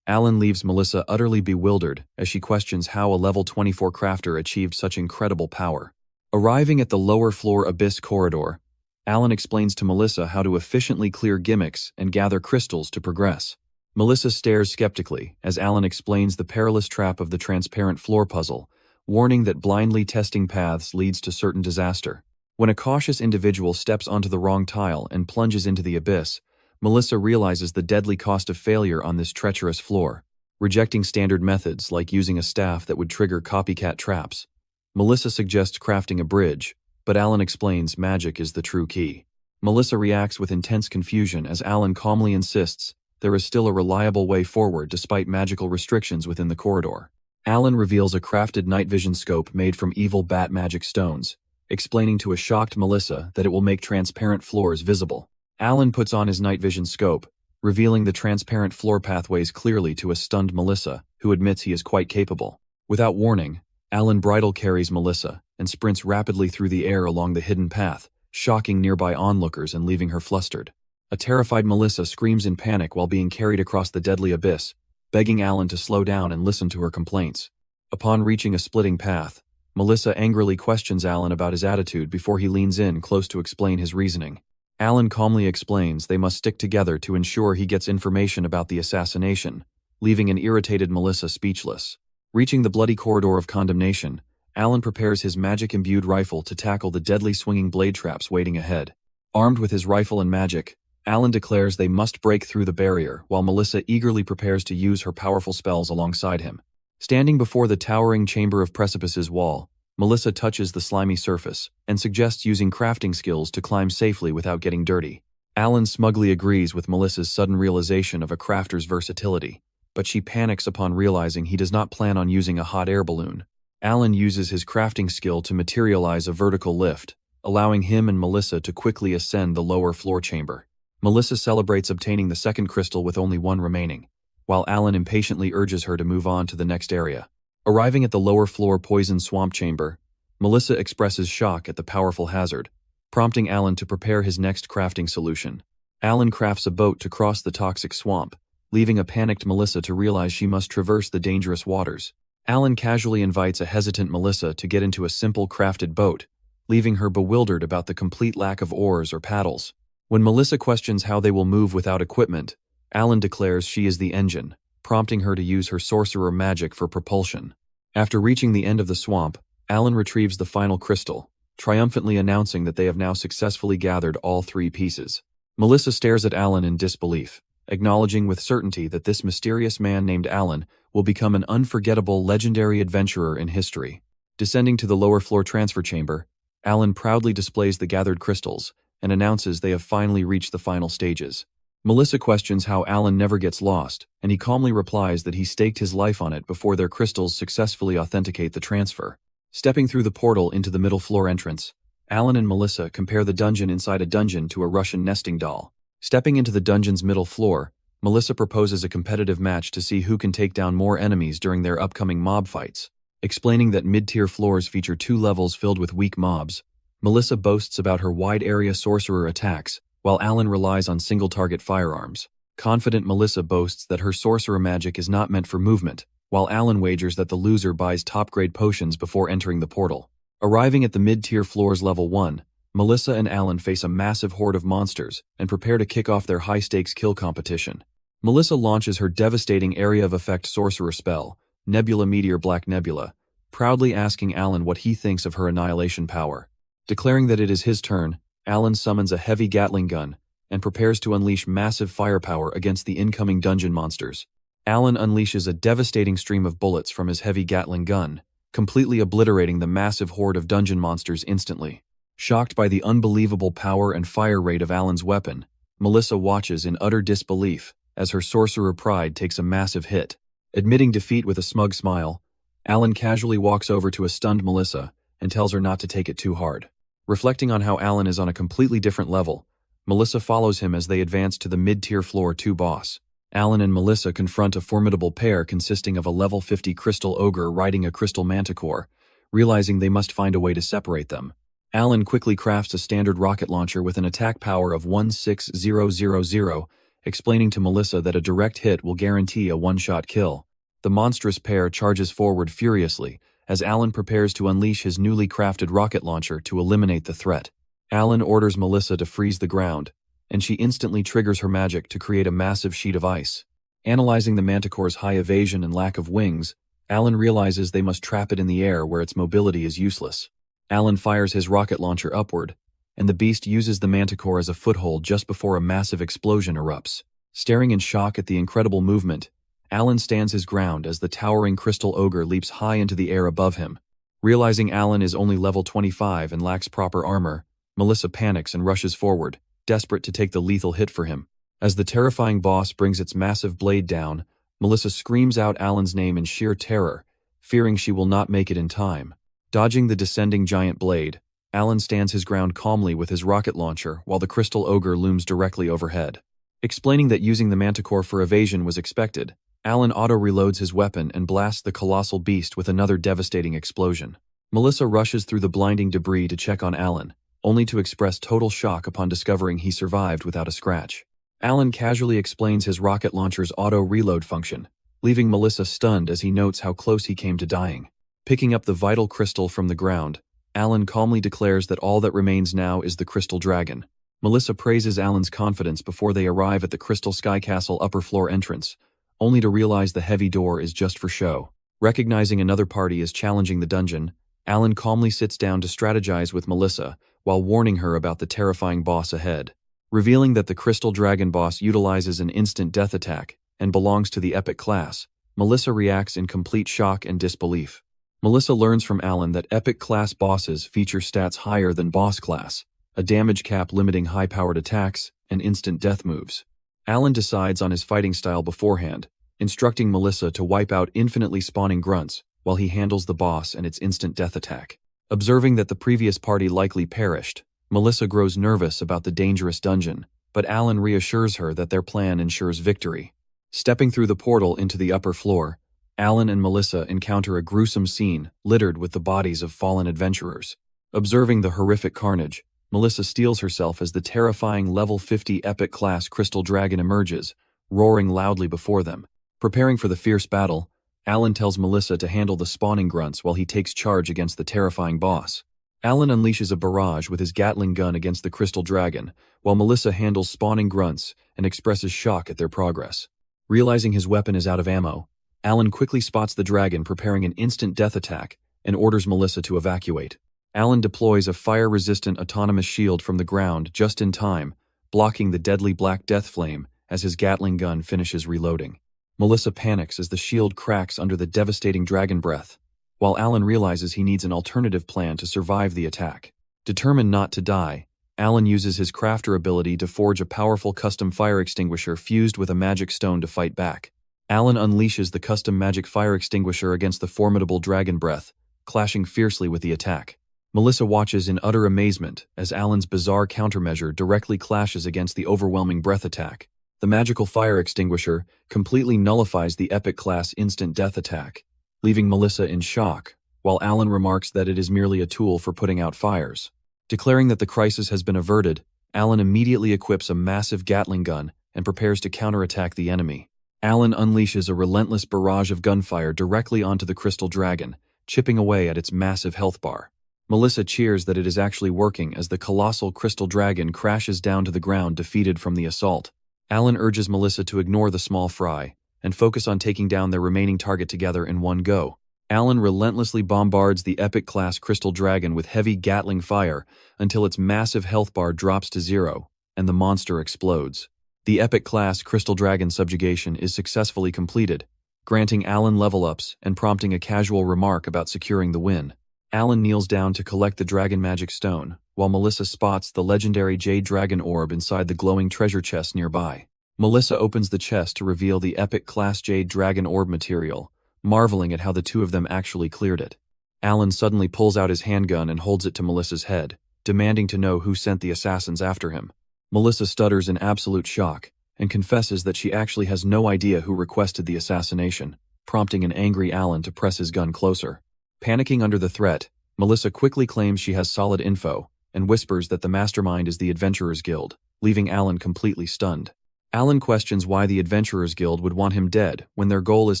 Alan leaves Melissa utterly bewildered as she questions how a level 24 crafter achieved such incredible power. Arriving at the lower floor Abyss corridor, Alan explains to Melissa how to efficiently clear gimmicks and gather crystals to progress. Melissa stares skeptically as Alan explains the perilous trap of the transparent floor puzzle, warning that blindly testing paths leads to certain disaster. When a cautious individual steps onto the wrong tile and plunges into the abyss, Melissa realizes the deadly cost of failure on this treacherous floor. Rejecting standard methods like using a staff that would trigger copycat traps, Melissa suggests crafting a bridge, but Alan explains magic is the true key. Melissa reacts with intense confusion as Alan calmly insists there is still a reliable way forward despite magical restrictions within the corridor. Alan reveals a crafted night vision scope made from evil bat magic stones, explaining to a shocked Melissa that it will make transparent floors visible. Alan puts on his night vision scope, revealing the transparent floor pathways clearly to a stunned Melissa, who admits he is quite capable. Without warning, Alan bridle carries Melissa and sprints rapidly through the air along the hidden path, shocking nearby onlookers and leaving her flustered. A terrified Melissa screams in panic while being carried across the deadly abyss, begging Alan to slow down and listen to her complaints. Upon reaching a splitting path, Melissa angrily questions Alan about his attitude before he leans in close to explain his reasoning. Alan calmly explains they must stick together to ensure he gets information about the assassination, leaving an irritated Melissa speechless. Reaching the bloody corridor of condemnation, Alan prepares his magic-imbued rifle to tackle the deadly swinging blade traps waiting ahead. Armed with his rifle and magic, Alan declares they must break through the barrier while Melissa eagerly prepares to use her powerful spells alongside him. Standing before the towering Chamber of Precipices wall, Melissa touches the slimy surface and suggests using crafting skills to climb safely without getting dirty. Alan smugly agrees with Melissa's sudden realization of a crafter's versatility, but she panics upon realizing he does not plan on using a hot air balloon. Alan uses his crafting skill to materialize a vertical lift, allowing him and Melissa to quickly ascend the lower floor chamber. Melissa celebrates obtaining the second crystal with only one remaining, while Alan impatiently urges her to move on to the next area. Arriving at the lower floor poison swamp chamber, Melissa expresses shock at the powerful hazard, prompting Alan to prepare his next crafting solution. Alan crafts a boat to cross the toxic swamp, leaving a panicked Melissa to realize she must traverse the dangerous waters. Alan casually invites a hesitant Melissa to get into a simple crafted boat, leaving her bewildered about the complete lack of oars or paddles. When Melissa questions how they will move without equipment, Alan declares she is the engine, prompting her to use her sorcerer magic for propulsion. After reaching the end of the swamp, Alan retrieves the final crystal, triumphantly announcing that they have now successfully gathered all 3 pieces. Melissa stares at Alan in disbelief, acknowledging with certainty that this mysterious man named Alan will become an unforgettable legendary adventurer in history. Descending to the lower floor transfer chamber, Alan proudly displays the gathered crystals and announces they have finally reached the final stages. Melissa questions how Alan never gets lost, and he calmly replies that he staked his life on it before their crystals successfully authenticate the transfer. Stepping through the portal into the middle floor entrance, Alan and Melissa compare the dungeon inside a dungeon to a Russian nesting doll. Stepping into the dungeon's middle floor, Melissa proposes a competitive match to see who can take down more enemies during their upcoming mob fights. Explaining that mid-tier floors feature 2 levels filled with weak mobs, Melissa boasts about her wide-area sorcerer attacks, while Alan relies on single-target firearms. Confident Melissa boasts that her sorcerer magic is not meant for movement, while Alan wagers that the loser buys top-grade potions before entering the portal. Arriving at the mid-tier floor's level 1, Melissa and Alan face a massive horde of monsters and prepare to kick off their high-stakes kill competition. Melissa launches her devastating area of effect sorcerer spell, Nebula Meteor Black Nebula, proudly asking Alan what he thinks of her annihilation power. Declaring that it is his turn, Alan summons a heavy Gatling gun and prepares to unleash massive firepower against the incoming dungeon monsters. Alan unleashes a devastating stream of bullets from his heavy Gatling gun, completely obliterating the massive horde of dungeon monsters instantly. Shocked by the unbelievable power and fire rate of Alan's weapon, Melissa watches in utter disbelief as her sorcerer pride takes a massive hit. Admitting defeat with a smug smile, Alan casually walks over to a stunned Melissa and tells her not to take it too hard. Reflecting on how Alan is on a completely different level, Melissa follows him as they advance to the mid-tier floor 2 boss. Alan and Melissa confront a formidable pair consisting of a level 50 crystal ogre riding a crystal manticore, realizing they must find a way to separate them. Alan quickly crafts a standard rocket launcher with an attack power of 16000, explaining to Melissa that a direct hit will guarantee a one-shot kill. The monstrous pair charges forward furiously as Alan prepares to unleash his newly crafted rocket launcher to eliminate the threat. Alan orders Melissa to freeze the ground, and she instantly triggers her magic to create a massive sheet of ice. Analyzing the manticore's high evasion and lack of wings, Alan realizes they must trap it in the air where its mobility is useless. Alan fires his rocket launcher upward, and the beast uses the manticore as a foothold just before a massive explosion erupts. Staring in shock at the incredible movement, Alan stands his ground as the towering crystal ogre leaps high into the air above him. Realizing Alan is only level 25 and lacks proper armor, Melissa panics and rushes forward, desperate to take the lethal hit for him. As the terrifying boss brings its massive blade down, Melissa screams out Alan's name in sheer terror, fearing she will not make it in time. Dodging the descending giant blade, Alan stands his ground calmly with his rocket launcher while the crystal ogre looms directly overhead. Explaining that using the manticore for evasion was expected, Alan auto-reloads his weapon and blasts the colossal beast with another devastating explosion. Melissa rushes through the blinding debris to check on Alan, only to express total shock upon discovering he survived without a scratch. Alan casually explains his rocket launcher's auto-reload function, leaving Melissa stunned as he notes how close he came to dying. Picking up the vital crystal from the ground, Alan calmly declares that all that remains now is the crystal dragon. Melissa praises Alan's confidence before they arrive at the Crystal Sky Castle upper floor entrance, only to realize the heavy door is just for show. Recognizing another party is challenging the dungeon, Alan calmly sits down to strategize with Melissa while warning her about the terrifying boss ahead. Revealing that the Crystal Dragon boss utilizes an instant death attack and belongs to the epic class, Melissa reacts in complete shock and disbelief. Melissa learns from Alan that epic class bosses feature stats higher than boss class, a damage cap limiting high-powered attacks, and instant death moves. Alan decides on his fighting style beforehand, instructing Melissa to wipe out infinitely spawning grunts while he handles the boss and its instant death attack. Observing that the previous party likely perished, Melissa grows nervous about the dangerous dungeon, but Alan reassures her that their plan ensures victory. Stepping through the portal into the upper floor, Alan and Melissa encounter a gruesome scene littered with the bodies of fallen adventurers. Observing the horrific carnage, Melissa steels herself as the terrifying level 50 epic class Crystal Dragon emerges, roaring loudly before them. Preparing for the fierce battle, Alan tells Melissa to handle the spawning grunts while he takes charge against the terrifying boss. Alan unleashes a barrage with his Gatling gun against the Crystal Dragon, while Melissa handles spawning grunts and expresses shock at their progress. Realizing his weapon is out of ammo, Alan quickly spots the dragon preparing an instant death attack and orders Melissa to evacuate. Alan deploys a fire-resistant autonomous shield from the ground just in time, blocking the deadly black death flame as his Gatling gun finishes reloading. Melissa panics as the shield cracks under the devastating dragon breath, while Alan realizes he needs an alternative plan to survive the attack. Determined not to die, Alan uses his crafter ability to forge a powerful custom fire extinguisher fused with a magic stone to fight back. Alan unleashes the custom magic fire extinguisher against the formidable dragon breath, clashing fiercely with the attack. Melissa watches in utter amazement as Alan's bizarre countermeasure directly clashes against the overwhelming breath attack. The magical fire extinguisher completely nullifies the epic class instant death attack, leaving Melissa in shock, while Alan remarks that it is merely a tool for putting out fires. Declaring that the crisis has been averted, Alan immediately equips a massive Gatling gun and prepares to counterattack the enemy. Alan unleashes a relentless barrage of gunfire directly onto the Crystal Dragon, chipping away at its massive health bar. Melissa cheers that it is actually working as the colossal Crystal Dragon crashes down to the ground defeated from the assault. Alan urges Melissa to ignore the small fry and focus on taking down their remaining target together in one go. Alan relentlessly bombards the epic-class Crystal Dragon with heavy Gatling fire until its massive health bar drops to 0, and the monster explodes. The epic-class Crystal Dragon subjugation is successfully completed, granting Alan level-ups and prompting a casual remark about securing the win. Alan kneels down to collect the Dragon Magic Stone, while Melissa spots the legendary Jade Dragon Orb inside the glowing treasure chest nearby. Melissa opens the chest to reveal the epic-class Jade Dragon Orb material, marveling at how the two of them actually cleared it. Alan suddenly pulls out his handgun and holds it to Melissa's head, demanding to know who sent the assassins after him. Melissa stutters in absolute shock and confesses that she actually has no idea who requested the assassination, prompting an angry Alan to press his gun closer. Panicking under the threat, Melissa quickly claims she has solid info and whispers that the mastermind is the Adventurers Guild, leaving Alan completely stunned. Alan questions why the Adventurers Guild would want him dead when their goal is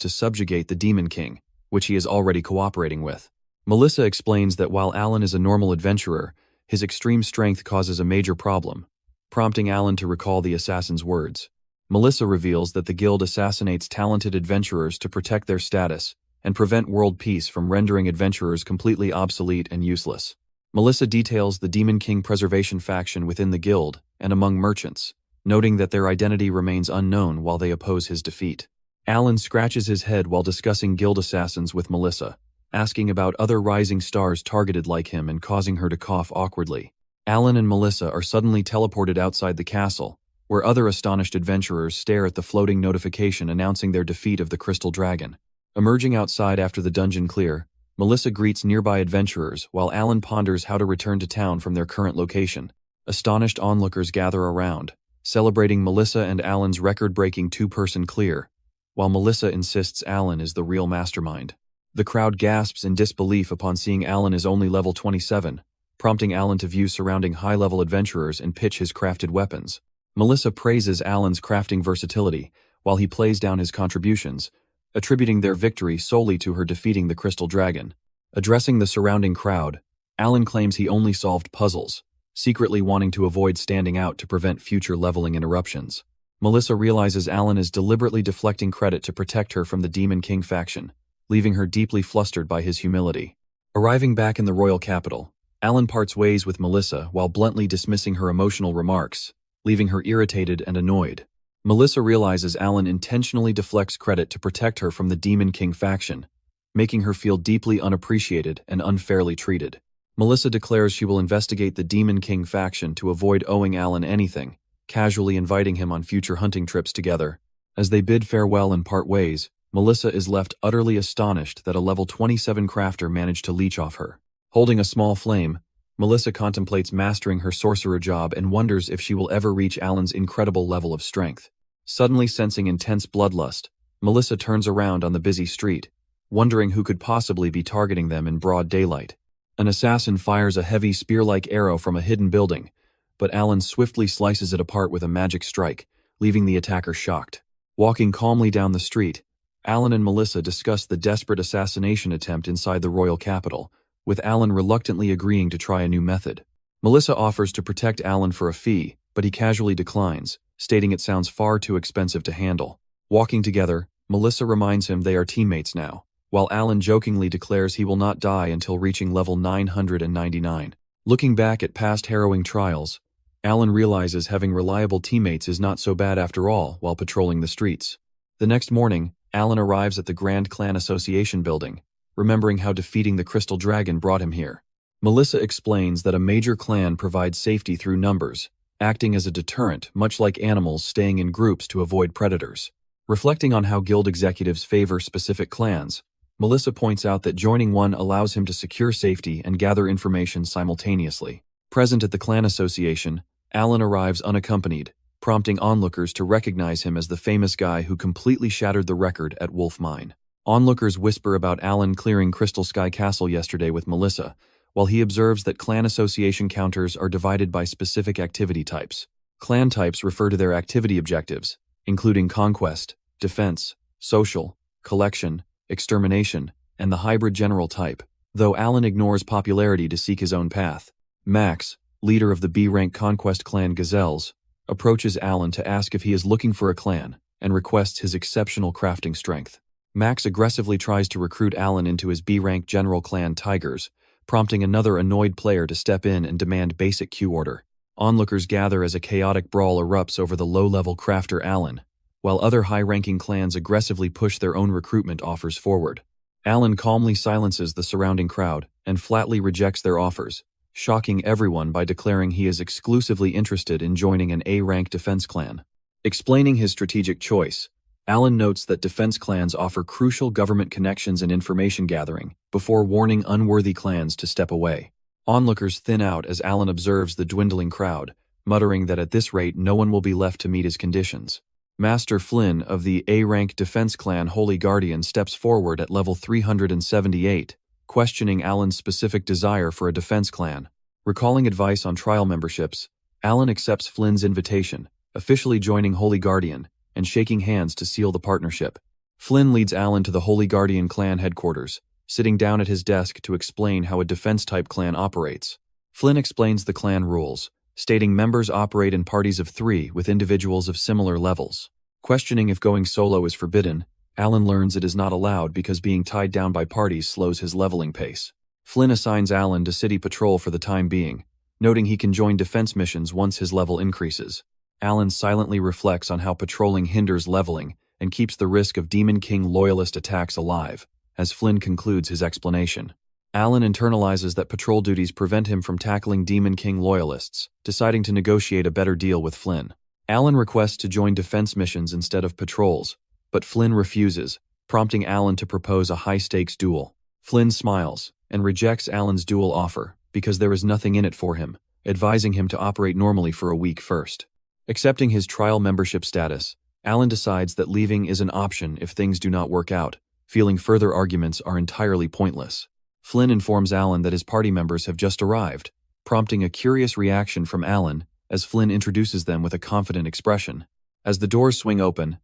to subjugate the Demon King, which he is already cooperating with. Melissa explains that while Alan is a normal adventurer, his extreme strength causes a major problem, prompting Alan to recall the assassin's words. Melissa reveals that the guild assassinates talented adventurers to protect their status and prevent world peace from rendering adventurers completely obsolete and useless. Melissa details the Demon King preservation faction within the guild and among merchants, noting that their identity remains unknown while they oppose his defeat. Alan scratches his head while discussing guild assassins with Melissa, asking about other rising stars targeted like him and causing her to cough awkwardly. Alan and Melissa are suddenly teleported outside the castle, where other astonished adventurers stare at the floating notification announcing their defeat of the Crystal Dragon. Emerging outside after the dungeon clear, Melissa greets nearby adventurers while Alan ponders how to return to town from their current location. Astonished onlookers gather around, celebrating Melissa and Alan's record-breaking two-person clear, while Melissa insists Alan is the real mastermind. The crowd gasps in disbelief upon seeing Alan is only level 27, prompting Alan to view surrounding high-level adventurers and pitch his crafted weapons. Melissa praises Alan's crafting versatility while he plays down his contributions, attributing their victory solely to her defeating the Crystal Dragon. Addressing the surrounding crowd, Alan claims he only solved puzzles, secretly wanting to avoid standing out to prevent future leveling interruptions. Melissa realizes Alan is deliberately deflecting credit to protect her from the Demon King faction, leaving her deeply flustered by his humility. Arriving back in the royal capital, Alan parts ways with Melissa while bluntly dismissing her emotional remarks, leaving her irritated and annoyed. Melissa realizes Alan intentionally deflects credit to protect her from the Demon King faction, making her feel deeply unappreciated and unfairly treated. Melissa declares she will investigate the Demon King faction to avoid owing Alan anything, casually inviting him on future hunting trips together. As they bid farewell and part ways, Melissa is left utterly astonished that a level 27 crafter managed to leech off her. Holding a small flame, Melissa contemplates mastering her sorcerer job and wonders if she will ever reach Alan's incredible level of strength. Suddenly sensing intense bloodlust, Melissa turns around on the busy street, wondering who could possibly be targeting them in broad daylight. An assassin fires a heavy spear-like arrow from a hidden building, but Alan swiftly slices it apart with a magic strike, leaving the attacker shocked. Walking calmly down the street, Alan and Melissa discuss the desperate assassination attempt inside the royal capital, with Alan reluctantly agreeing to try a new method. Melissa offers to protect Alan for a fee, but he casually declines, stating it sounds far too expensive to handle. Walking together, Melissa reminds him they are teammates now, while Alan jokingly declares he will not die until reaching level 999. Looking back at past harrowing trials, Alan realizes having reliable teammates is not so bad after all while patrolling the streets. The next morning, Alan arrives at the Grand Clan Association building, remembering how defeating the Crystal Dragon brought him here. Melissa explains that a major clan provides safety through numbers, acting as a deterrent, much like animals staying in groups to avoid predators. Reflecting on how guild executives favor specific clans, Melissa points out that joining one allows him to secure safety and gather information simultaneously. Present at the clan association, Alan arrives unaccompanied, prompting onlookers to recognize him as the famous guy who completely shattered the record at Wolf Mine. Onlookers whisper about Alan clearing Crystal Sky Castle yesterday with Melissa, while he observes that clan association counters are divided by specific activity types. Clan types refer to their activity objectives, including conquest, defense, social, collection, extermination, and the hybrid general type, though Alan ignores popularity to seek his own path. Max, leader of the B-rank conquest clan Gazelles, approaches Alan to ask if he is looking for a clan, and requests his exceptional crafting strength. Max aggressively tries to recruit Alan into his B-rank general clan Tigers, prompting another annoyed player to step in and demand basic queue order. Onlookers gather as a chaotic brawl erupts over the low-level crafter Alan, while other high-ranking clans aggressively push their own recruitment offers forward. Alan calmly silences the surrounding crowd and flatly rejects their offers, shocking everyone by declaring he is exclusively interested in joining an A-rank defense clan. Explaining his strategic choice, Alan notes that defense clans offer crucial government connections and information gathering before warning unworthy clans to step away. Onlookers thin out as Alan observes the dwindling crowd, muttering that at this rate no one will be left to meet his conditions. Master Flynn of the A-rank defense clan Holy Guardian steps forward at level 378, questioning Alan's specific desire for a defense clan. Recalling advice on trial memberships, Alan accepts Flynn's invitation, officially joining Holy Guardian, and shaking hands to seal the partnership. Flynn leads Alan to the Holy Guardian clan headquarters, sitting down at his desk to explain how a defense-type clan operates. Flynn explains the clan rules, stating members operate in parties of 3 with individuals of similar levels. Questioning if going solo is forbidden, Alan learns it is not allowed because being tied down by parties slows his leveling pace. Flynn assigns Alan to city patrol for the time being, noting he can join defense missions once his level increases. Alan silently reflects on how patrolling hinders leveling and keeps the risk of Demon King loyalist attacks alive, as Flynn concludes his explanation. Alan internalizes that patrol duties prevent him from tackling Demon King loyalists, deciding to negotiate a better deal with Flynn. Alan requests to join defense missions instead of patrols, but Flynn refuses, prompting Alan to propose a high-stakes duel. Flynn smiles and rejects Alan's duel offer because there is nothing in it for him, advising him to operate normally for a week first. Accepting his trial membership status, Alan decides that leaving is an option if things do not work out, feeling further arguments are entirely pointless. Flynn informs Alan that his party members have just arrived, prompting a curious reaction from Alan as Flynn introduces them with a confident expression. As the doors swing open,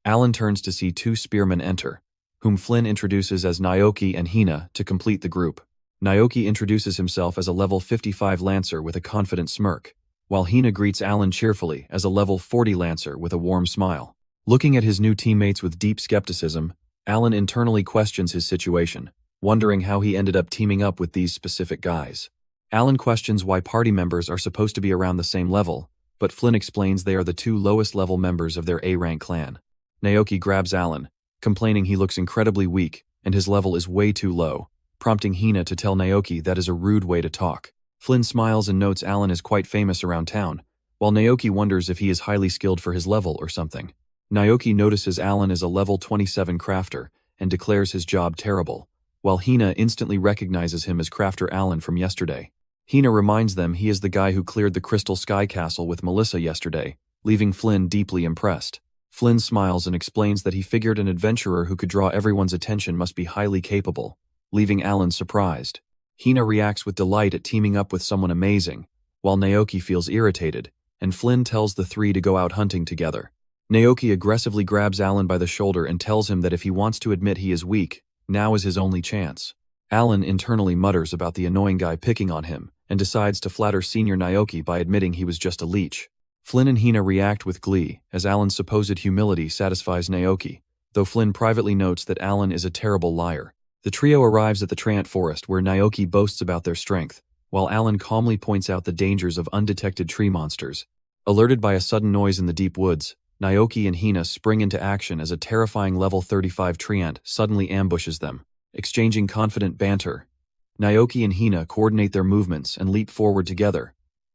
Alan turns to see 2 spearmen enter, whom Flynn introduces as Naoki and Hina to complete the group. Naoki introduces himself as a level 55 Lancer with a confident smirk, while Hina greets Alan cheerfully as a level 40 Lancer with a warm smile. Looking at his new teammates with deep skepticism, Alan internally questions his situation, wondering how he ended up teaming up with these specific guys. Alan questions why party members are supposed to be around the same level, but Flynn explains they are the two lowest level members of their A-rank clan. Naoki grabs Alan, complaining he looks incredibly weak and his level is way too low, prompting Hina to tell Naoki that is a rude way to talk. Flynn smiles and notes Alan is quite famous around town, while Naoki wonders if he is highly skilled for his level or something. Naoki notices Alan is a level 27 crafter and declares his job terrible, while Hina instantly recognizes him as Crafter Alan from yesterday. Hina reminds them he is the guy who cleared the Crystal Sky Castle with Melissa yesterday, leaving Flynn deeply impressed. Flynn smiles and explains that he figured an adventurer who could draw everyone's attention must be highly capable, leaving Alan surprised. Hina reacts with delight at teaming up with someone amazing, while Naoki feels irritated, and Flynn tells the three to go out hunting together. Naoki aggressively grabs Alan by the shoulder and tells him that if he wants to admit he is weak, now is his only chance. Alan internally mutters about the annoying guy picking on him, and decides to flatter Senior Naoki by admitting he was just a leech. Flynn and Hina react with glee, as Alan's supposed humility satisfies Naoki, though Flynn privately notes that Alan is a terrible liar. The trio arrives at the Trant Forest where Naoki boasts about their strength, while Alan calmly points out the dangers of undetected tree monsters. Alerted by a sudden noise in the deep woods, Naoki and Hina spring into action as a terrifying level 35 Treant suddenly ambushes them. Exchanging confident banter, Naoki and Hina coordinate their movements and leap forward together,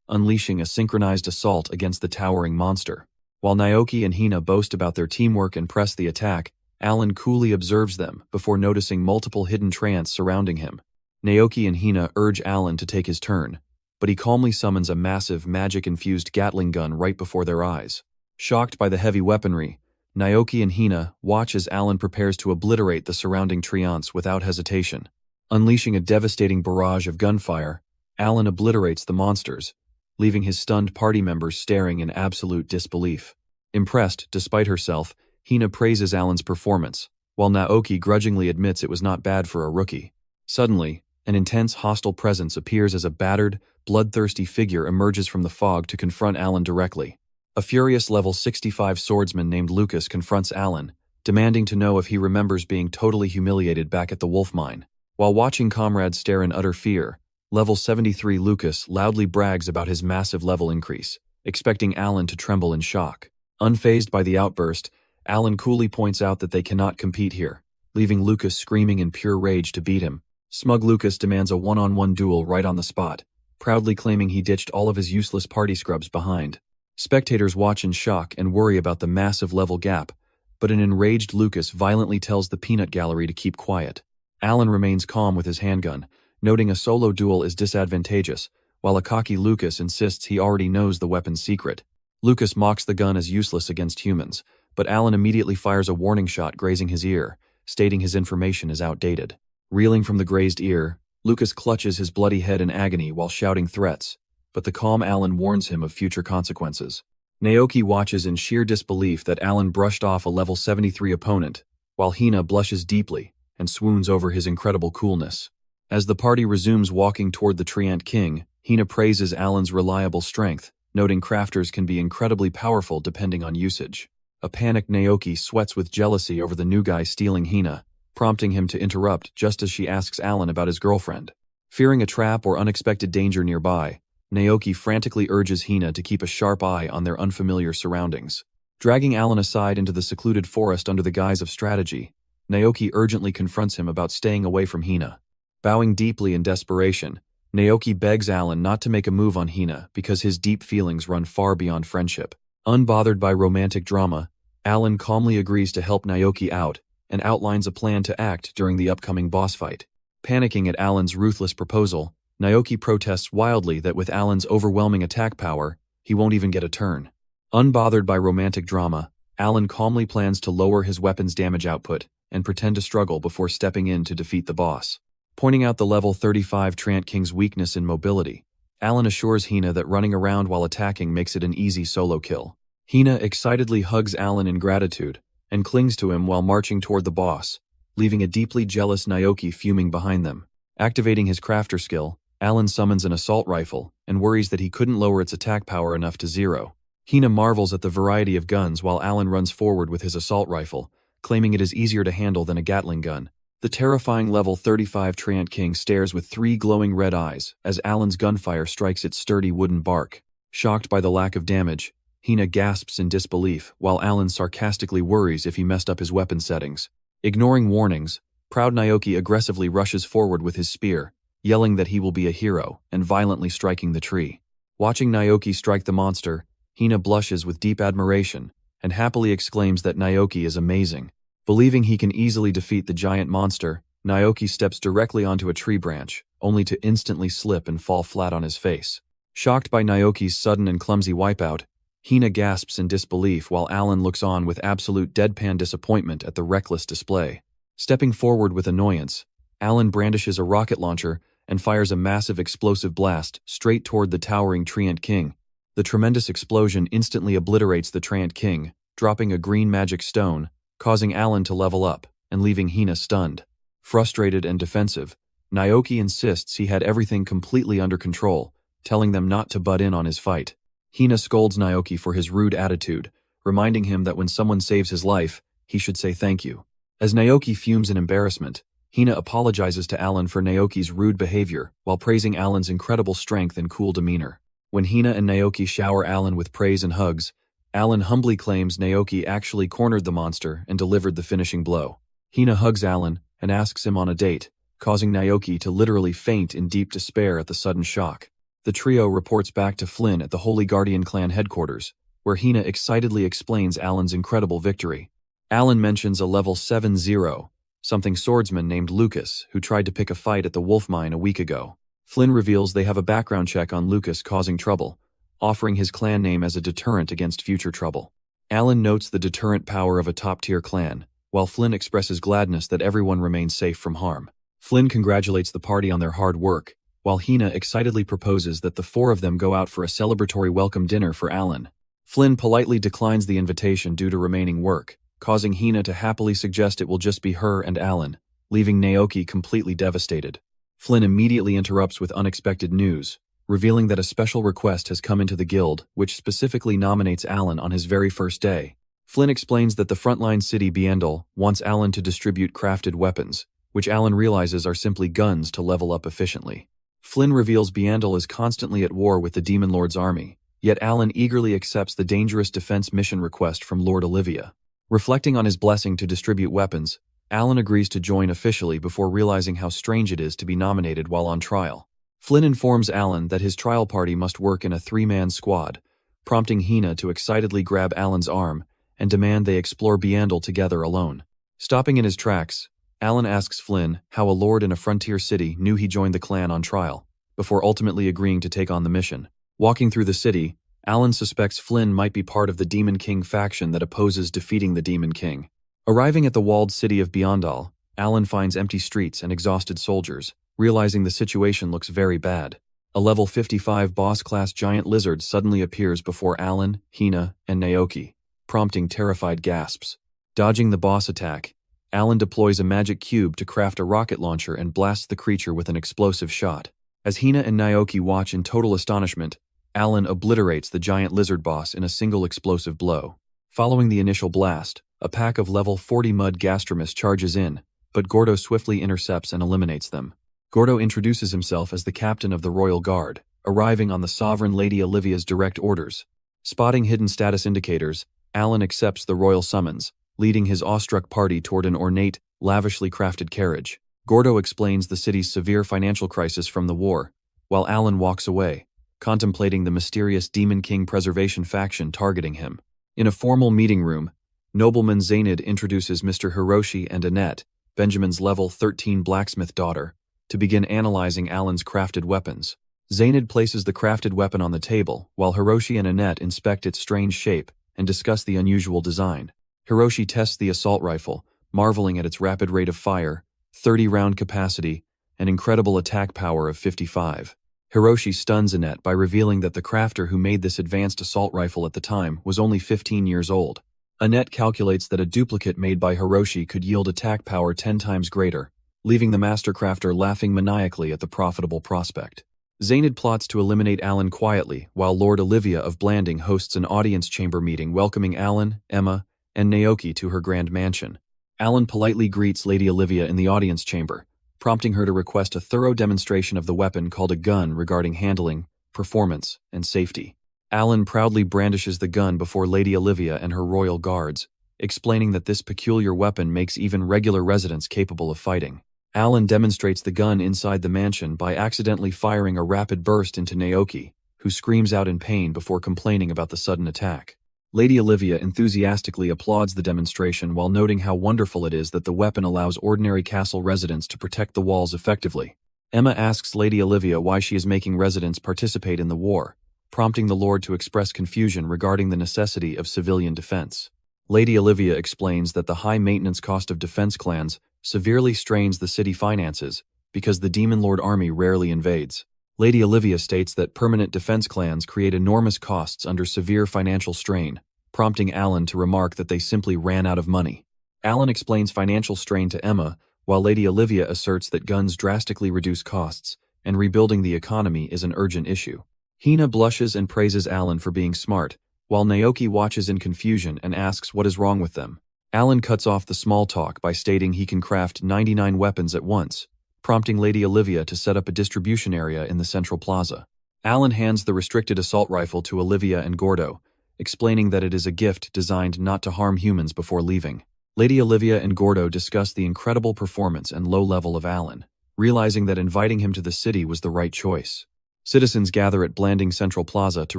unleashing a synchronized assault against the towering monster. While Naoki and Hina boast about their teamwork and press the attack, Alan coolly observes them before noticing multiple hidden Treants surrounding him. Naoki and Hina urge Alan to take his turn, but he calmly summons a massive magic-infused Gatling gun right before their eyes. Shocked by the heavy weaponry, Naoki and Hina watch as Alan prepares to obliterate the surrounding Treants without hesitation. Unleashing a devastating barrage of gunfire, Alan obliterates the monsters, leaving his stunned party members staring in absolute disbelief. Impressed, despite herself, Hina praises Alan's performance, while Naoki grudgingly admits it was not bad for a rookie. Suddenly, an intense hostile presence appears as a battered, bloodthirsty figure emerges from the fog to confront Alan directly. A furious level 65 swordsman named Lucas confronts Alan, demanding to know if he remembers being totally humiliated back at the wolf mine. While watching comrades stare in utter fear, level 73 Lucas loudly brags about his massive level increase, expecting Alan to tremble in shock. Unfazed by the outburst, Alan coolly points out that they cannot compete here, leaving Lucas screaming in pure rage to beat him. Smug Lucas demands a one-on-one duel right on the spot, proudly claiming he ditched all of his useless party scrubs behind. Spectators watch in shock and worry about the massive level gap, but an enraged Lucas violently tells the peanut gallery to keep quiet. Alan remains calm with his handgun, noting a solo duel is disadvantageous, while a cocky Lucas insists he already knows the weapon's secret. Lucas mocks the gun as useless against humans, but Alan immediately fires a warning shot grazing his ear, stating his information is outdated. Reeling from the grazed ear, Lucas clutches his bloody head in agony while shouting threats, but the calm Alan warns him of future consequences. Naoki watches in sheer disbelief that Alan brushed off a level 73 opponent, while Hina blushes deeply and swoons over his incredible coolness. As the party resumes walking toward the Treant King, Hina praises Alan's reliable strength, noting crafters can be incredibly powerful depending on usage. A panicked Naoki sweats with jealousy over the new guy stealing Hina, prompting him to interrupt just as she asks Alan about his girlfriend. Fearing a trap or unexpected danger nearby, Naoki frantically urges Hina to keep a sharp eye on their unfamiliar surroundings. Dragging Alan aside into the secluded forest under the guise of strategy, Naoki urgently confronts him about staying away from Hina. Bowing deeply in desperation, Naoki begs Alan not to make a move on Hina because his deep feelings run far beyond friendship. Unbothered by romantic drama, Alan calmly agrees to help Naoki out and outlines a plan to act during the upcoming boss fight. Panicking at Alan's ruthless proposal, Naoki protests wildly that with Alan's overwhelming attack power, he won't even get a turn. Unbothered by romantic drama, Alan calmly plans to lower his weapon's damage output and pretend to struggle before stepping in to defeat the boss. Pointing out the level 35 Treant King's weakness in mobility, Alan assures Hina that running around while attacking makes it an easy solo kill. Hina excitedly hugs Alan in gratitude and clings to him while marching toward the boss, leaving a deeply jealous Naoki fuming behind them. Activating his crafter skill, Alan summons an assault rifle and worries that he couldn't lower its attack power enough to 0. Hina marvels at the variety of guns while Alan runs forward with his assault rifle, claiming it is easier to handle than a Gatling gun. The terrifying level 35 Treant King stares with 3 glowing red eyes as Alan's gunfire strikes its sturdy wooden bark. Shocked by the lack of damage, Hina gasps in disbelief while Alan sarcastically worries if he messed up his weapon settings. Ignoring warnings, proud Naoki aggressively rushes forward with his spear, yelling that he will be a hero and violently striking the tree. Watching Naoki strike the monster, Hina blushes with deep admiration and happily exclaims that Naoki is amazing. Believing he can easily defeat the giant monster, Naoki steps directly onto a tree branch, only to instantly slip and fall flat on his face. Shocked by Naoki's sudden and clumsy wipeout, Hina gasps in disbelief while Alan looks on with absolute deadpan disappointment at the reckless display. Stepping forward with annoyance, Alan brandishes a rocket launcher and fires a massive explosive blast straight toward the towering Treant King. The tremendous explosion instantly obliterates the Treant King, dropping a green magic stone, causing Alan to level up and leaving Hina stunned. Frustrated and defensive, Naoki insists he had everything completely under control, telling them not to butt in on his fight. Hina scolds Naoki for his rude attitude, reminding him that when someone saves his life, he should say thank you. As Naoki fumes in embarrassment, Hina apologizes to Alan for Naoki's rude behavior while praising Alan's incredible strength and cool demeanor. When Hina and Naoki shower Alan with praise and hugs, Alan humbly claims Naoki actually cornered the monster and delivered the finishing blow. Hina hugs Alan and asks him on a date, causing Naoki to literally faint in deep despair at the sudden shock. The trio reports back to Flynn at the Holy Guardian clan headquarters, where Hina excitedly explains Alan's incredible victory. Alan mentions a level 70-something swordsman named Lucas who tried to pick a fight at the Wolf Mine a week ago. Flynn reveals they have a background check on Lucas causing trouble, offering his clan name as a deterrent against future trouble. Alan notes the deterrent power of a top-tier clan, while Flynn expresses gladness that everyone remains safe from harm. Flynn congratulates the party on their hard work, while Hina excitedly proposes that the 4 of them go out for a celebratory welcome dinner for Alan. Flynn politely declines the invitation due to remaining work, causing Hina to happily suggest it will just be her and Alan, leaving Naoki completely devastated. Flynn immediately interrupts with unexpected news, revealing that a special request has come into the guild which specifically nominates Alan on his very first day. Flynn explains that the frontline city Biendel wants Alan to distribute crafted weapons, which Alan realizes are simply guns to level up efficiently. Flynn reveals Biendel is constantly at war with the Demon Lord's army, yet Alan eagerly accepts the dangerous defense mission request from Lord Olivia. Reflecting on his blessing to distribute weapons, Alan agrees to join officially before realizing how strange it is to be nominated while on trial. Flynn informs Alan that his trial party must work in a 3-man squad, prompting Hina to excitedly grab Alan's arm and demand they explore Biendel together alone. Stopping in his tracks, Alan asks Flynn how a lord in a frontier city knew he joined the clan on trial, before ultimately agreeing to take on the mission. Walking through the city, Alan suspects Flynn might be part of the Demon King faction that opposes defeating the Demon King. Arriving at the walled city of Biendel, Alan finds empty streets and exhausted soldiers, realizing the situation looks very bad. A level 55 boss-class giant lizard suddenly appears before Alan, Hina, and Naoki, prompting terrified gasps. Dodging the boss attack, Alan deploys a magic cube to craft a rocket launcher and blasts the creature with an explosive shot. As Hina and Naoki watch in total astonishment, Alan obliterates the giant lizard boss in a single explosive blow. Following the initial blast, a pack of level 40 mud gastromists charges in, but Gordo swiftly intercepts and eliminates them. Gordo introduces himself as the captain of the Royal Guard, arriving on the Sovereign Lady Olivia's direct orders. Spotting hidden status indicators, Alan accepts the royal summons, leading his awestruck party toward an ornate, lavishly crafted carriage. Gordo explains the city's severe financial crisis from the war, while Alan walks away, contemplating the mysterious Demon King Preservation faction targeting him. In a formal meeting room, nobleman Zainid introduces Mr. Hiroshi and Annette, Benjamin's level 13 blacksmith daughter, to begin analyzing Alan's crafted weapons. Zainid places the crafted weapon on the table, while Hiroshi and Annette inspect its strange shape and discuss the unusual design. Hiroshi tests the assault rifle, marveling at its rapid rate of fire, 30-round capacity, and incredible attack power of 55. Hiroshi stuns Annette by revealing that the crafter who made this advanced assault rifle at the time was only 15 years old. Annette calculates that a duplicate made by Hiroshi could yield attack power 10 times greater, leaving the master crafter laughing maniacally at the profitable prospect. Zaynid plots to eliminate Alan quietly, while Lord Olivia of Blanding hosts an audience chamber meeting welcoming Alan, Emma, and Naoki to her grand mansion. Alan politely greets Lady Olivia in the audience chamber, prompting her to request a thorough demonstration of the weapon called a gun regarding handling, performance, and safety. Alan proudly brandishes the gun before Lady Olivia and her royal guards, explaining that this peculiar weapon makes even regular residents capable of fighting. Alan demonstrates the gun inside the mansion by accidentally firing a rapid burst into Naoki, who screams out in pain before complaining about the sudden attack. Lady Olivia enthusiastically applauds the demonstration while noting how wonderful it is that the weapon allows ordinary castle residents to protect the walls effectively. Emma asks Lady Olivia why she is making residents participate in the war, prompting the Lord to express confusion regarding the necessity of civilian defense. Lady Olivia explains that the high-maintenance cost of defense clans severely strains the city finances because the Demon Lord army rarely invades. Lady Olivia states that permanent defense clans create enormous costs under severe financial strain, prompting Alan to remark that they simply ran out of money. Alan explains financial strain to Emma, while Lady Olivia asserts that guns drastically reduce costs, and rebuilding the economy is an urgent issue. Hina blushes and praises Alan for being smart, while Naoki watches in confusion and asks what is wrong with them. Alan cuts off the small talk by stating he can craft 99 weapons at once, prompting Lady Olivia to set up a distribution area in the central plaza. Alan hands the restricted assault rifle to Olivia and Gordo, explaining that it is a gift designed not to harm humans before leaving. Lady Olivia and Gordo discuss the incredible performance and low level of Alan, realizing that inviting him to the city was the right choice. Citizens gather at Blanding Central Plaza to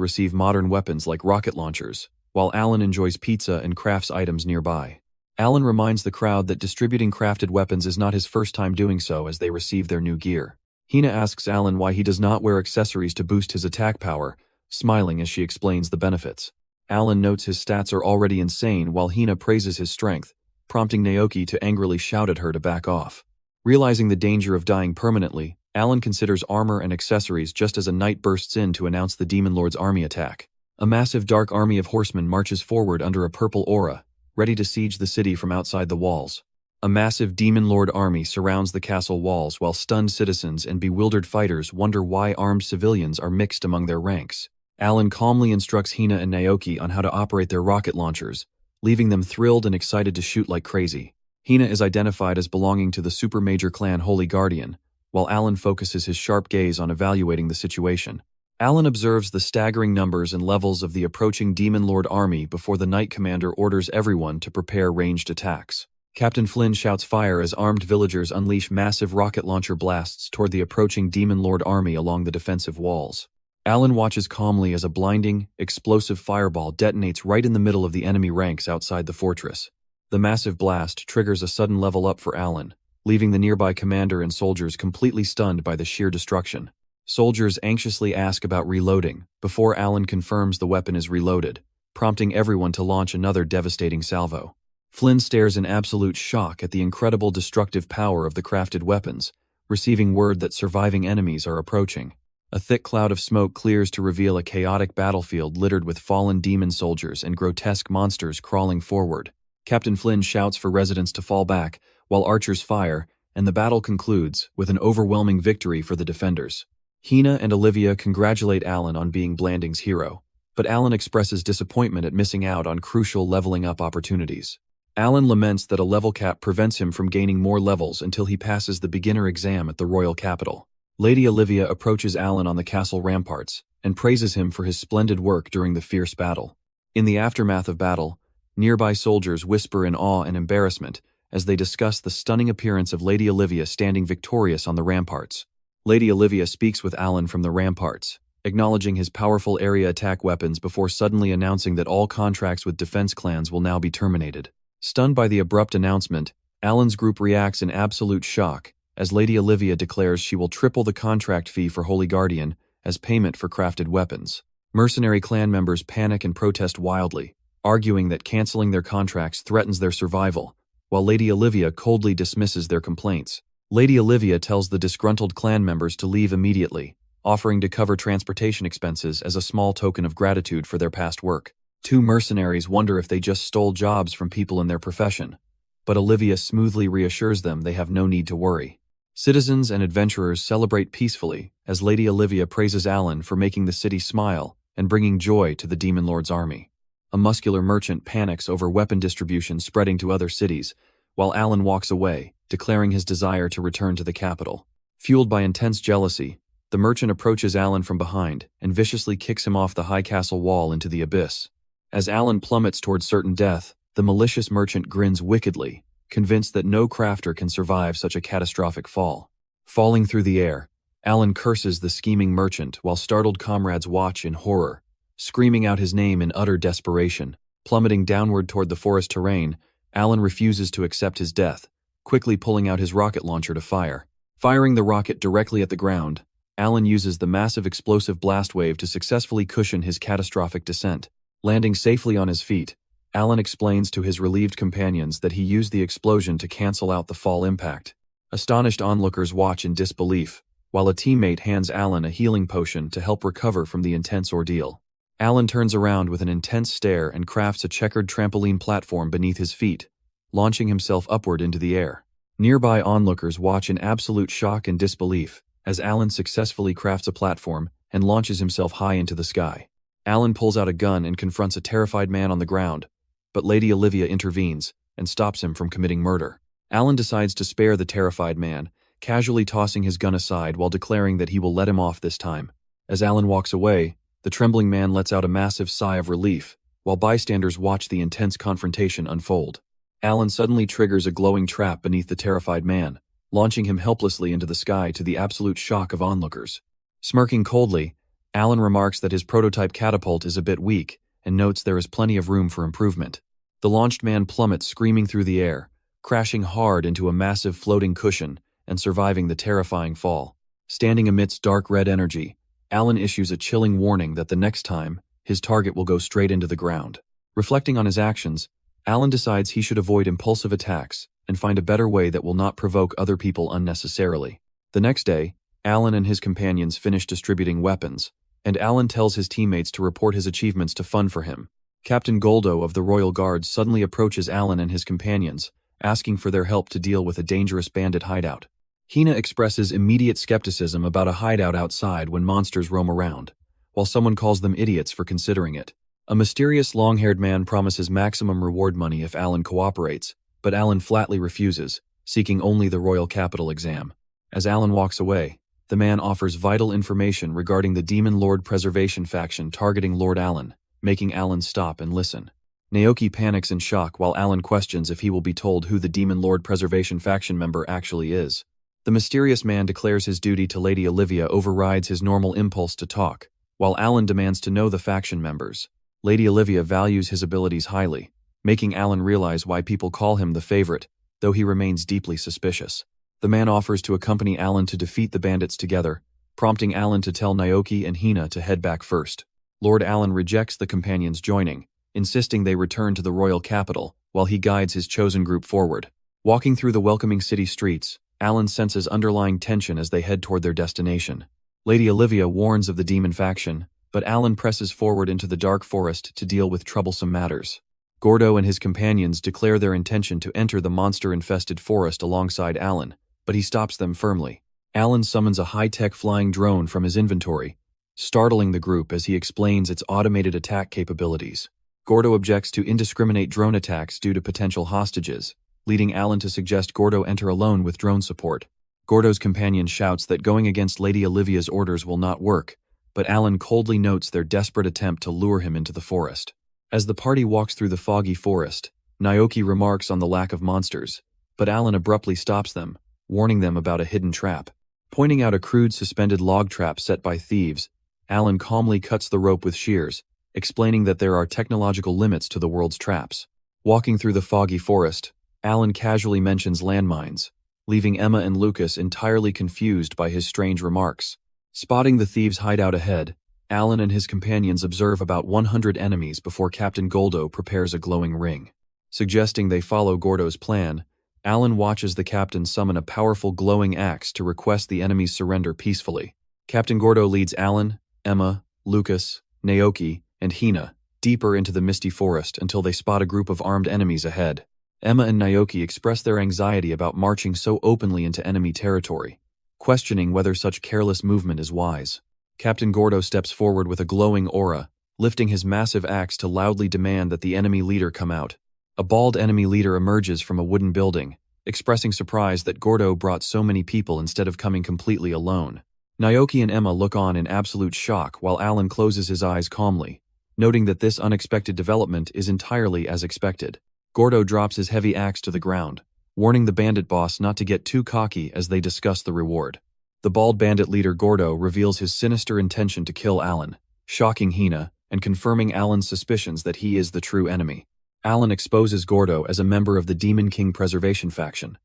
receive modern weapons like rocket launchers, while Alan enjoys pizza and crafts items nearby. Alan reminds the crowd that distributing crafted weapons is not his first time doing so as they receive their new gear. Hina asks Alan why he does not wear accessories to boost his attack power, smiling as she explains the benefits. Alan notes his stats are already insane while Hina praises his strength, prompting Naoki to angrily shout at her to back off. Realizing the danger of dying permanently, Alan considers armor and accessories just as a knight bursts in to announce the Demon Lord's army attack. A massive dark army of horsemen marches forward under a purple aura, ready to siege the city from outside the walls. A massive Demon Lord army surrounds the castle walls while stunned citizens and bewildered fighters wonder why armed civilians are mixed among their ranks. Alan calmly instructs Hina and Naoki on how to operate their rocket launchers, leaving them thrilled and excited to shoot like crazy. Hina is identified as belonging to the Super Major Clan Holy Guardian, while Alan focuses his sharp gaze on evaluating the situation. Alan observes the staggering numbers and levels of the approaching Demon Lord army before the Knight Commander orders everyone to prepare ranged attacks. Captain Flynn shouts fire as armed villagers unleash massive rocket launcher blasts toward the approaching Demon Lord army along the defensive walls. Alan watches calmly as a blinding, explosive fireball detonates right in the middle of the enemy ranks outside the fortress. The massive blast triggers a sudden level up for Alan, leaving the nearby commander and soldiers completely stunned by the sheer destruction. Soldiers anxiously ask about reloading, before Alan confirms the weapon is reloaded, prompting everyone to launch another devastating salvo. Flynn stares in absolute shock at the incredible destructive power of the crafted weapons, receiving word that surviving enemies are approaching. A thick cloud of smoke clears to reveal a chaotic battlefield littered with fallen demon soldiers and grotesque monsters crawling forward. Captain Flynn shouts for residents to fall back, while archers fire, and the battle concludes with an overwhelming victory for the defenders. Hina and Olivia congratulate Alan on being Blanding's hero, but Alan expresses disappointment at missing out on crucial leveling up opportunities. Alan laments that a level cap prevents him from gaining more levels until he passes the beginner exam at the royal capital. Lady Olivia approaches Alan on the castle ramparts and praises him for his splendid work during the fierce battle. In the aftermath of battle, nearby soldiers whisper in awe and embarrassment as they discuss the stunning appearance of Lady Olivia standing victorious on the ramparts. Lady Olivia speaks with Alan from the ramparts, acknowledging his powerful area attack weapons before suddenly announcing that all contracts with defense clans will now be terminated. Stunned by the abrupt announcement, Alan's group reacts in absolute shock as Lady Olivia declares she will triple the contract fee for Holy Guardian as payment for crafted weapons. Mercenary clan members panic and protest wildly, arguing that canceling their contracts threatens their survival, while Lady Olivia coldly dismisses their complaints. Lady Olivia tells the disgruntled clan members to leave immediately, offering to cover transportation expenses as a small token of gratitude for their past work. Two mercenaries wonder if they just stole jobs from people in their profession. but Olivia smoothly reassures them they have no need to worry. Citizens and adventurers celebrate peacefully as Lady Olivia praises Alan for making the city smile and bringing joy to the Demon Lord's army. A muscular merchant panics over weapon distribution spreading to other cities, while Alan walks away, declaring his desire to return to the capital. Fueled by intense jealousy, the merchant approaches Alan from behind and viciously kicks him off the high castle wall into the abyss. As Alan plummets towards certain death, the malicious merchant grins wickedly, convinced that no crafter can survive such a catastrophic fall. Falling through the air, Alan curses the scheming merchant while startled comrades watch in horror, screaming out his name in utter desperation. Plummeting downward toward the forest terrain, Alan refuses to accept his death, quickly pulling out his rocket launcher to fire. Firing the rocket directly at the ground, Alan uses the massive explosive blast wave to successfully cushion his catastrophic descent. Landing safely on his feet, Alan explains to his relieved companions that he used the explosion to cancel out the fall impact. Astonished onlookers watch in disbelief, while a teammate hands Alan a healing potion to help recover from the intense ordeal. Alan turns around with an intense stare and crafts a checkered trampoline platform beneath his feet, launching himself upward into the air. Nearby onlookers watch in absolute shock and disbelief as Alan successfully crafts a platform and launches himself high into the sky. Alan pulls out a gun and confronts a terrified man on the ground, but Lady Olivia intervenes and stops him from committing murder. Alan decides to spare the terrified man, casually tossing his gun aside while declaring that he will let him off this time. As Alan walks away, the trembling man lets out a massive sigh of relief, while bystanders watch the intense confrontation unfold. Alan suddenly triggers a glowing trap beneath the terrified man, launching him helplessly into the sky to the absolute shock of onlookers. Smirking coldly, Alan remarks that his prototype catapult is a bit weak and notes there is plenty of room for improvement. The launched man plummets screaming through the air, crashing hard into a massive floating cushion and surviving the terrifying fall. Standing amidst dark red energy, Alan issues a chilling warning that the next time, his target will go straight into the ground. Reflecting on his actions, Alan decides he should avoid impulsive attacks and find a better way that will not provoke other people unnecessarily. The next day, Alan and his companions finish distributing weapons, and Alan tells his teammates to report his achievements to fund for him. Captain Goldo of the Royal Guards suddenly approaches Alan and his companions, asking for their help to deal with a dangerous bandit hideout. Hina expresses immediate skepticism about a hideout outside when monsters roam around, while someone calls them idiots for considering it. A mysterious long-haired man promises maximum reward money if Alan cooperates, but Alan flatly refuses, seeking only the Royal Capital exam. As Alan walks away, the man offers vital information regarding the Demon Lord Preservation faction targeting Lord Alan, making Alan stop and listen. Naoki panics in shock while Alan questions if he will be told who the Demon Lord Preservation faction member actually is. The mysterious man declares his duty to Lady Olivia overrides his normal impulse to talk, while Alan demands to know the faction members. Lady Olivia values his abilities highly, making Alan realize why people call him the favorite, though he remains deeply suspicious. The man offers to accompany Alan to defeat the bandits together, prompting Alan to tell Naoki and Hina to head back first. Lord Alan rejects the companions joining, insisting they return to the royal capital, while he guides his chosen group forward. Walking through the welcoming city streets, Alan senses underlying tension as they head toward their destination. Lady Olivia warns of the demon faction, but Alan presses forward into the dark forest to deal with troublesome matters. Gordo and his companions declare their intention to enter the monster-infested forest alongside Alan, but he stops them firmly. Alan summons a high-tech flying drone from his inventory, startling the group as he explains its automated attack capabilities. Gordo objects to indiscriminate drone attacks due to potential hostages, leading Alan to suggest Gordo enter alone with drone support. Gordo's companion shouts that going against Lady Olivia's orders will not work, but Alan coldly notes their desperate attempt to lure him into the forest. As the party walks through the foggy forest, Naoki remarks on the lack of monsters, but Alan abruptly stops them, warning them about a hidden trap. Pointing out a crude suspended log trap set by thieves, Alan calmly cuts the rope with shears, explaining that there are technological limits to the world's traps. Walking through the foggy forest, Alan casually mentions landmines, leaving Emma and Lucas entirely confused by his strange remarks. Spotting the thieves' hideout ahead, Alan and his companions observe about 100 enemies before Captain Goldo prepares a glowing ring. Suggesting they follow Gordo's plan, Alan watches the captain summon a powerful glowing axe to request the enemies surrender peacefully. Captain Gordo leads Alan, Emma, Lucas, Naoki, and Hina deeper into the misty forest until they spot a group of armed enemies ahead. Emma and Naoki express their anxiety about marching so openly into enemy territory, questioning whether such careless movement is wise. Captain Gordo steps forward with a glowing aura, lifting his massive axe to loudly demand that the enemy leader come out. A bald enemy leader emerges from a wooden building, expressing surprise that Gordo brought so many people instead of coming completely alone. Naoki and Emma look on in absolute shock while Alan closes his eyes calmly, noting that this unexpected development is entirely as expected. Gordo drops his heavy axe to the ground, warning the bandit boss not to get too cocky as they discuss the reward. The bald bandit leader Gordo reveals his sinister intention to kill Alan, shocking Hina and confirming Alan's suspicions that he is the true enemy. Alan exposes Gordo as a member of the Demon King Preservation faction,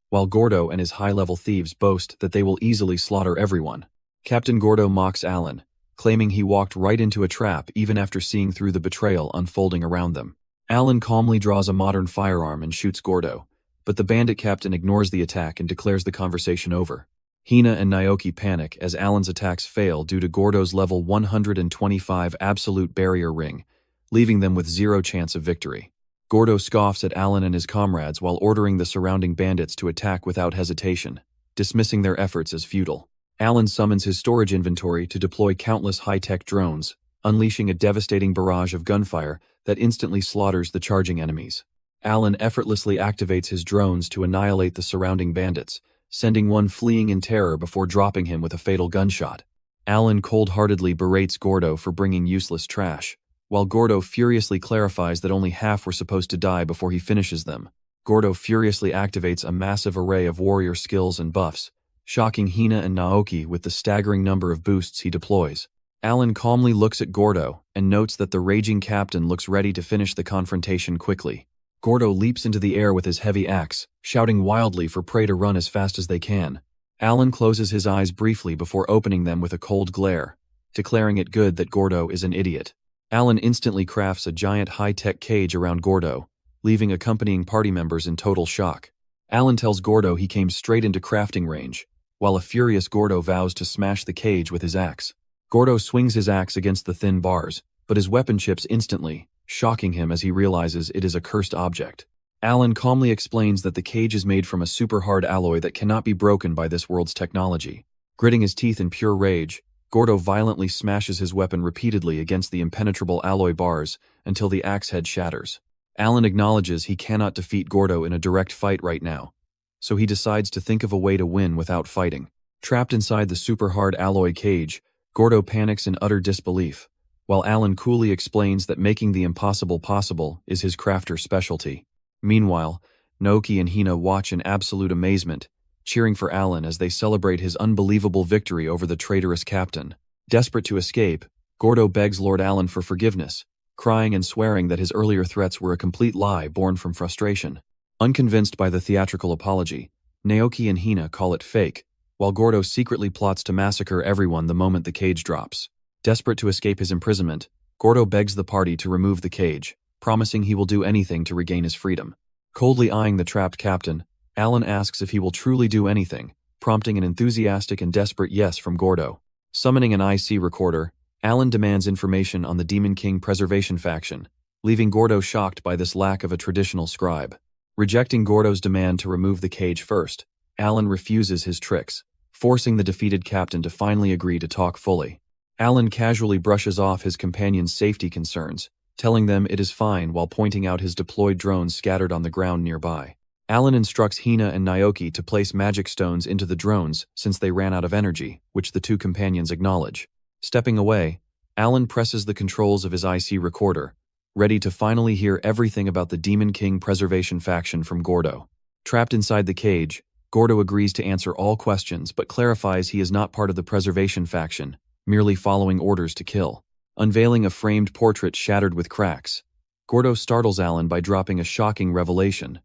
while Gordo and his high-level thieves boast that they will easily slaughter everyone. Captain Gordo mocks Alan, claiming he walked right into a trap even after seeing through the betrayal unfolding around them. Alan calmly draws a modern firearm and shoots Gordo, but the bandit captain ignores the attack and declares the conversation over. Hina and Naoki panic as Alan's attacks fail due to Gordo's level 125 absolute barrier ring, leaving them with zero chance of victory. Gordo scoffs at Alan and his comrades while ordering the surrounding bandits to attack without hesitation, dismissing their efforts as futile. Alan summons his storage inventory to deploy countless high-tech drones, unleashing a devastating barrage of gunfire that instantly slaughters the charging enemies. Alan effortlessly activates his drones to annihilate the surrounding bandits, sending one fleeing in terror before dropping him with a fatal gunshot. Alan cold-heartedly berates Gordo for bringing useless trash, while Gordo furiously clarifies that only half were supposed to die before he finishes them. Gordo furiously activates a massive array of warrior skills and buffs, shocking Hina and Naoki with the staggering number of boosts he deploys. Alan calmly looks at Gordo and notes that the raging captain looks ready to finish the confrontation quickly. Gordo leaps into the air with his heavy axe, shouting wildly for prey to run as fast as they can. Alan closes his eyes briefly before opening them with a cold glare, declaring it good that Gordo is an idiot. Alan instantly crafts a giant high-tech cage around Gordo, leaving accompanying party members in total shock. Alan tells Gordo he came straight into crafting range, while a furious Gordo vows to smash the cage with his axe. Gordo swings his axe against the thin bars, but his weapon chips instantly, shocking him as he realizes it is a cursed object. Alan calmly explains that the cage is made from a super hard alloy that cannot be broken by this world's technology. Gritting his teeth in pure rage, Gordo violently smashes his weapon repeatedly against the impenetrable alloy bars until the axe head shatters. Alan acknowledges he cannot defeat Gordo in a direct fight right now, so he decides to think of a way to win without fighting. Trapped inside the super hard alloy cage, Gordo panics in utter disbelief, while Alan coolly explains that making the impossible possible is his crafter's specialty. Meanwhile, Naoki and Hina watch in absolute amazement, cheering for Alan as they celebrate his unbelievable victory over the traitorous captain. Desperate to escape, Gordo begs Lord Alan for forgiveness, crying and swearing that his earlier threats were a complete lie born from frustration. Unconvinced by the theatrical apology, Naoki and Hina call it fake, while Gordo secretly plots to massacre everyone the moment the cage drops. Desperate to escape his imprisonment, Gordo begs the party to remove the cage, promising he will do anything to regain his freedom. Coldly eyeing the trapped captain, Alan asks if he will truly do anything, prompting an enthusiastic and desperate yes from Gordo. Summoning an IC recorder, Alan demands information on the Demon King Preservation faction, leaving Gordo shocked by this lack of a traditional scribe. Rejecting Gordo's demand to remove the cage first, Alan refuses his tricks, forcing the defeated captain to finally agree to talk fully. Alan casually brushes off his companion's safety concerns, telling them it is fine while pointing out his deployed drones scattered on the ground nearby. Alan instructs Hina and Naoki to place magic stones into the drones since they ran out of energy, which the two companions acknowledge. Stepping away, Alan presses the controls of his IC recorder, ready to finally hear everything about the Demon King Preservation faction from Gordo. Trapped inside the cage, Gordo agrees to answer all questions but clarifies he is not part of the Preservation faction, merely following orders to kill. Unveiling a framed portrait shattered with cracks, Gordo startles Alan by dropping a shocking revelation.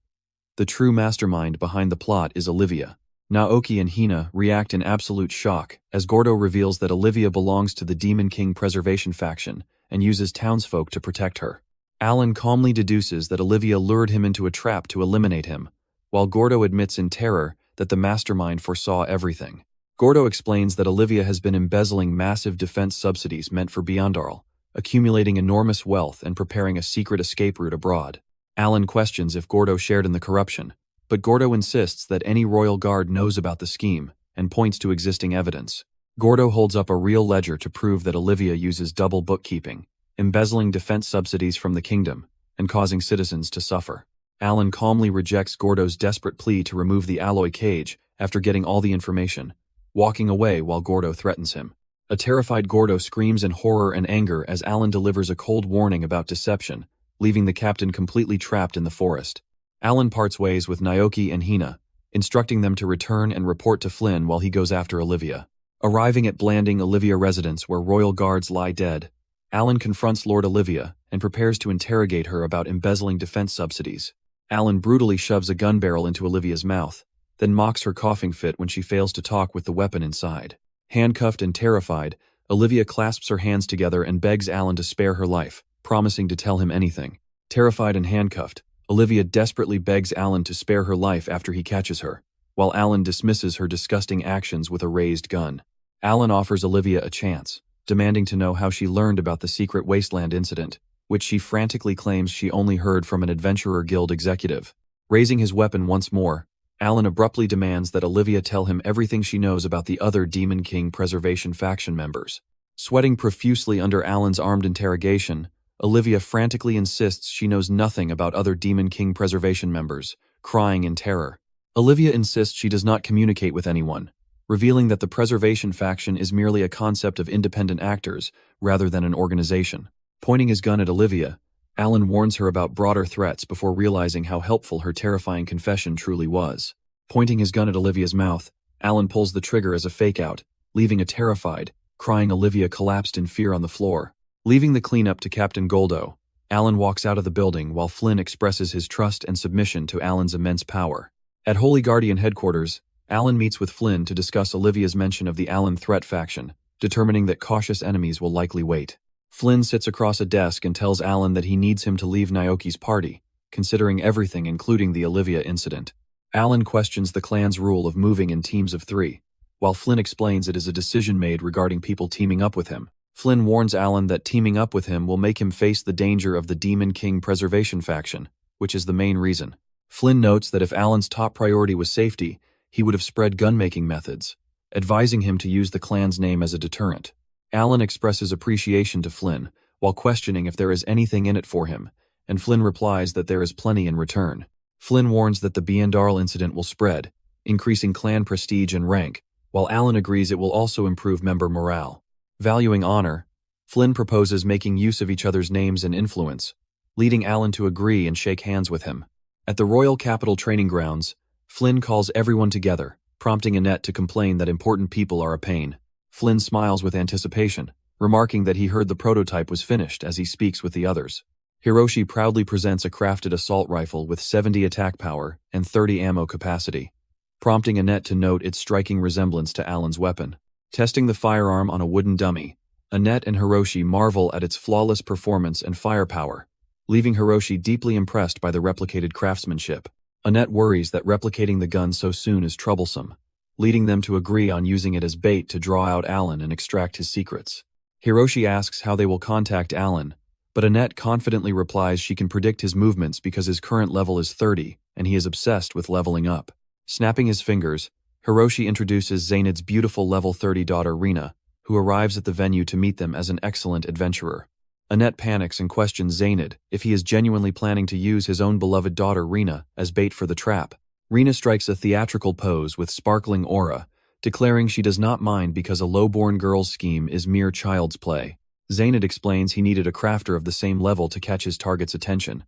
The true mastermind behind the plot is Olivia. Naoki and Hina react in absolute shock as Gordo reveals that Olivia belongs to the Demon King Preservation faction and uses townsfolk to protect her. Alan calmly deduces that Olivia lured him into a trap to eliminate him, while Gordo admits in terror that the mastermind foresaw everything. Gordo explains that Olivia has been embezzling massive defense subsidies meant for Beyondarl, accumulating enormous wealth and preparing a secret escape route abroad. Alan questions if Gordo shared in the corruption, but Gordo insists that any royal guard knows about the scheme and points to existing evidence. Gordo holds up a real ledger to prove that Olivia uses double bookkeeping, embezzling defense subsidies from the kingdom and causing citizens to suffer. Alan calmly rejects Gordo's desperate plea to remove the alloy cage after getting all the information, walking away while Gordo threatens him. A terrified Gordo screams in horror and anger as Alan delivers a cold warning about deception, leaving the captain completely trapped in the forest. Alan parts ways with Naoki and Hina, instructing them to return and report to Flynn while he goes after Olivia. Arriving at Blanding Olivia residence where royal guards lie dead, Alan confronts Lord Olivia and prepares to interrogate her about embezzling defense subsidies. Alan brutally shoves a gun barrel into Olivia's mouth, then mocks her coughing fit when she fails to talk with the weapon inside. Handcuffed and terrified, Olivia clasps her hands together and begs Alan to spare her life, promising to tell him anything. Terrified and handcuffed, Olivia desperately begs Alan to spare her life after he catches her, while Alan dismisses her disgusting actions with a raised gun. Alan offers Olivia a chance, demanding to know how she learned about the secret wasteland incident, which she frantically claims she only heard from an Adventurer Guild executive. Raising his weapon once more, Alan abruptly demands that Olivia tell him everything she knows about the other Demon King Preservation faction members. Sweating profusely under Alan's armed interrogation, Olivia frantically insists she knows nothing about other Demon King Preservation members, crying in terror. Olivia insists she does not communicate with anyone, revealing that the Preservation faction is merely a concept of independent actors rather than an organization. Pointing his gun at Olivia, Alan warns her about broader threats before realizing how helpful her terrifying confession truly was. Pointing his gun at Olivia's mouth, Alan pulls the trigger as a fake-out, leaving a terrified, crying Olivia collapsed in fear on the floor. Leaving the cleanup to Captain Goldo, Alan walks out of the building while Flynn expresses his trust and submission to Alan's immense power. At Holy Guardian headquarters, Alan meets with Flynn to discuss Olivia's mention of the Alan threat faction, determining that cautious enemies will likely wait. Flynn sits across a desk and tells Alan that he needs him to leave Naoki's party, considering everything including the Olivia incident. Alan questions the clan's rule of moving in teams of 3, while Flynn explains it is a decision made regarding people teaming up with him. Flynn warns Alan that teaming up with him will make him face the danger of the Demon King Preservation faction, which is the main reason. Flynn notes that if Alan's top priority was safety, he would have spread gun-making methods, advising him to use the clan's name as a deterrent. Alan expresses appreciation to Flynn, while questioning if there is anything in it for him, and Flynn replies that there is plenty in return. Flynn warns that the Biendarl incident will spread, increasing clan prestige and rank, while Alan agrees it will also improve member morale. Valuing honor, Flynn proposes making use of each other's names and influence, leading Alan to agree and shake hands with him. At the Royal Capital training grounds, Flynn calls everyone together, prompting Annette to complain that important people are a pain. Flynn smiles with anticipation, remarking that he heard the prototype was finished as he speaks with the others. Hiroshi proudly presents a crafted assault rifle with 70 attack power and 30 ammo capacity, prompting Annette to note its striking resemblance to Alan's weapon. Testing the firearm on a wooden dummy, Annette and Hiroshi marvel at its flawless performance and firepower, leaving Hiroshi deeply impressed by the replicated craftsmanship. Annette worries that replicating the gun so soon is troublesome, leading them to agree on using it as bait to draw out Alan and extract his secrets. Hiroshi asks how they will contact Alan, but Annette confidently replies she can predict his movements because his current level is 30 and he is obsessed with leveling up. Snapping his fingers, Hiroshi introduces Zaynid's beautiful level 30 daughter Rina, who arrives at the venue to meet them as an excellent adventurer. Annette panics and questions Zaynid if he is genuinely planning to use his own beloved daughter Rina as bait for the trap. Rina strikes a theatrical pose with sparkling aura, declaring she does not mind because a low-born girl's scheme is mere child's play. Zaynid explains he needed a crafter of the same level to catch his target's attention,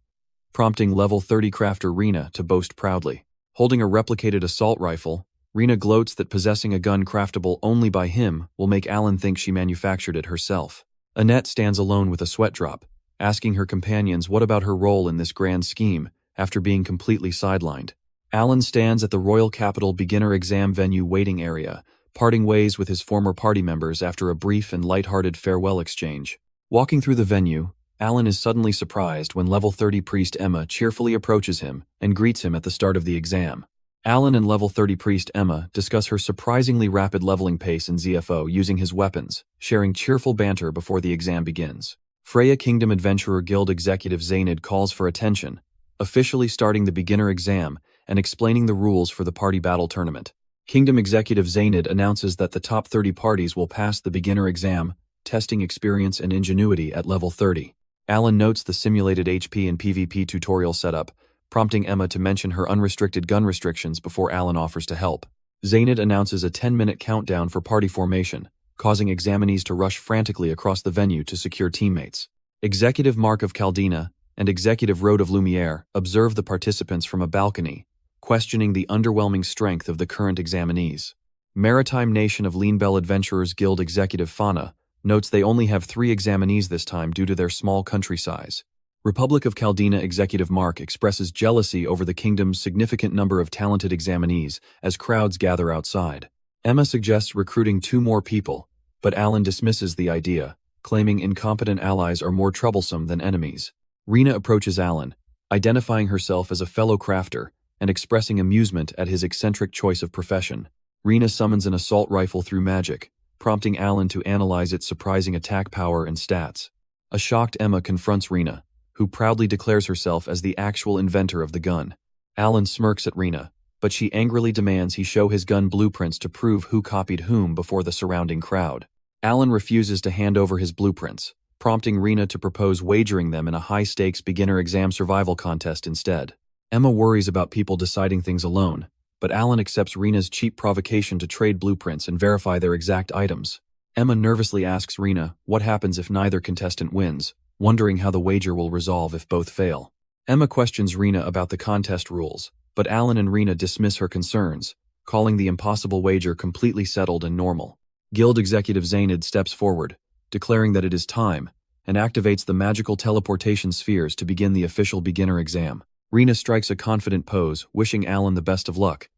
prompting level 30 crafter Rina to boast proudly. Holding a replicated assault rifle, Rina gloats that possessing a gun craftable only by him will make Alan think she manufactured it herself. Annette stands alone with a sweat drop, asking her companions what about her role in this grand scheme after being completely sidelined. Alan stands at the Royal Capital beginner exam venue waiting area, parting ways with his former party members after a brief and light-hearted farewell exchange. Walking through the venue, Alan is suddenly surprised when level 30 priest Emma cheerfully approaches him and greets him at the start of the exam. Alan and level 30 priest Emma discuss her surprisingly rapid leveling pace in ZFO using his weapons, sharing cheerful banter before the exam begins. Freya Kingdom Adventurer Guild executive Zaynid calls for attention, officially starting the beginner exam and explaining the rules for the party battle tournament. Kingdom Executive Zainid announces that the top 30 parties will pass the beginner exam, testing experience and ingenuity at level 30. Alan notes the simulated HP and PvP tutorial setup, prompting Emma to mention her unrestricted gun restrictions before Alan offers to help. Zainid announces a 10-minute countdown for party formation, causing examinees to rush frantically across the venue to secure teammates. Executive Mark of Caldina and Executive Road of Lumiere observe the participants from a balcony, questioning the underwhelming strength of the current examinees. Maritime Nation of Leanbell Adventurers Guild Executive Fauna notes they only have 3 examinees this time due to their small country size. Republic of Caldina Executive Mark expresses jealousy over the kingdom's significant number of talented examinees as crowds gather outside. Emma suggests recruiting 2 more people, but Alan dismisses the idea, claiming incompetent allies are more troublesome than enemies. Rena approaches Alan, identifying herself as a fellow crafter and expressing amusement at his eccentric choice of profession. Rena summons an assault rifle through magic, prompting Alan to analyze its surprising attack power and stats. A shocked Emma confronts Rena, who proudly declares herself as the actual inventor of the gun. Alan smirks at Rena, but she angrily demands he show his gun blueprints to prove who copied whom before the surrounding crowd. Alan refuses to hand over his blueprints, prompting Rena to propose wagering them in a high-stakes beginner exam survival contest instead. Emma worries about people deciding things alone, but Alan accepts Rena's cheap provocation to trade blueprints and verify their exact items. Emma nervously asks Rena what happens if neither contestant wins, wondering how the wager will resolve if both fail. Emma questions Rena about the contest rules, but Alan and Rena dismiss her concerns, calling the impossible wager completely settled and normal. Guild Executive Zainid steps forward, declaring that it is time, and activates the magical teleportation spheres to begin the official beginner exam. Rena strikes a confident pose, wishing Alan the best of luck,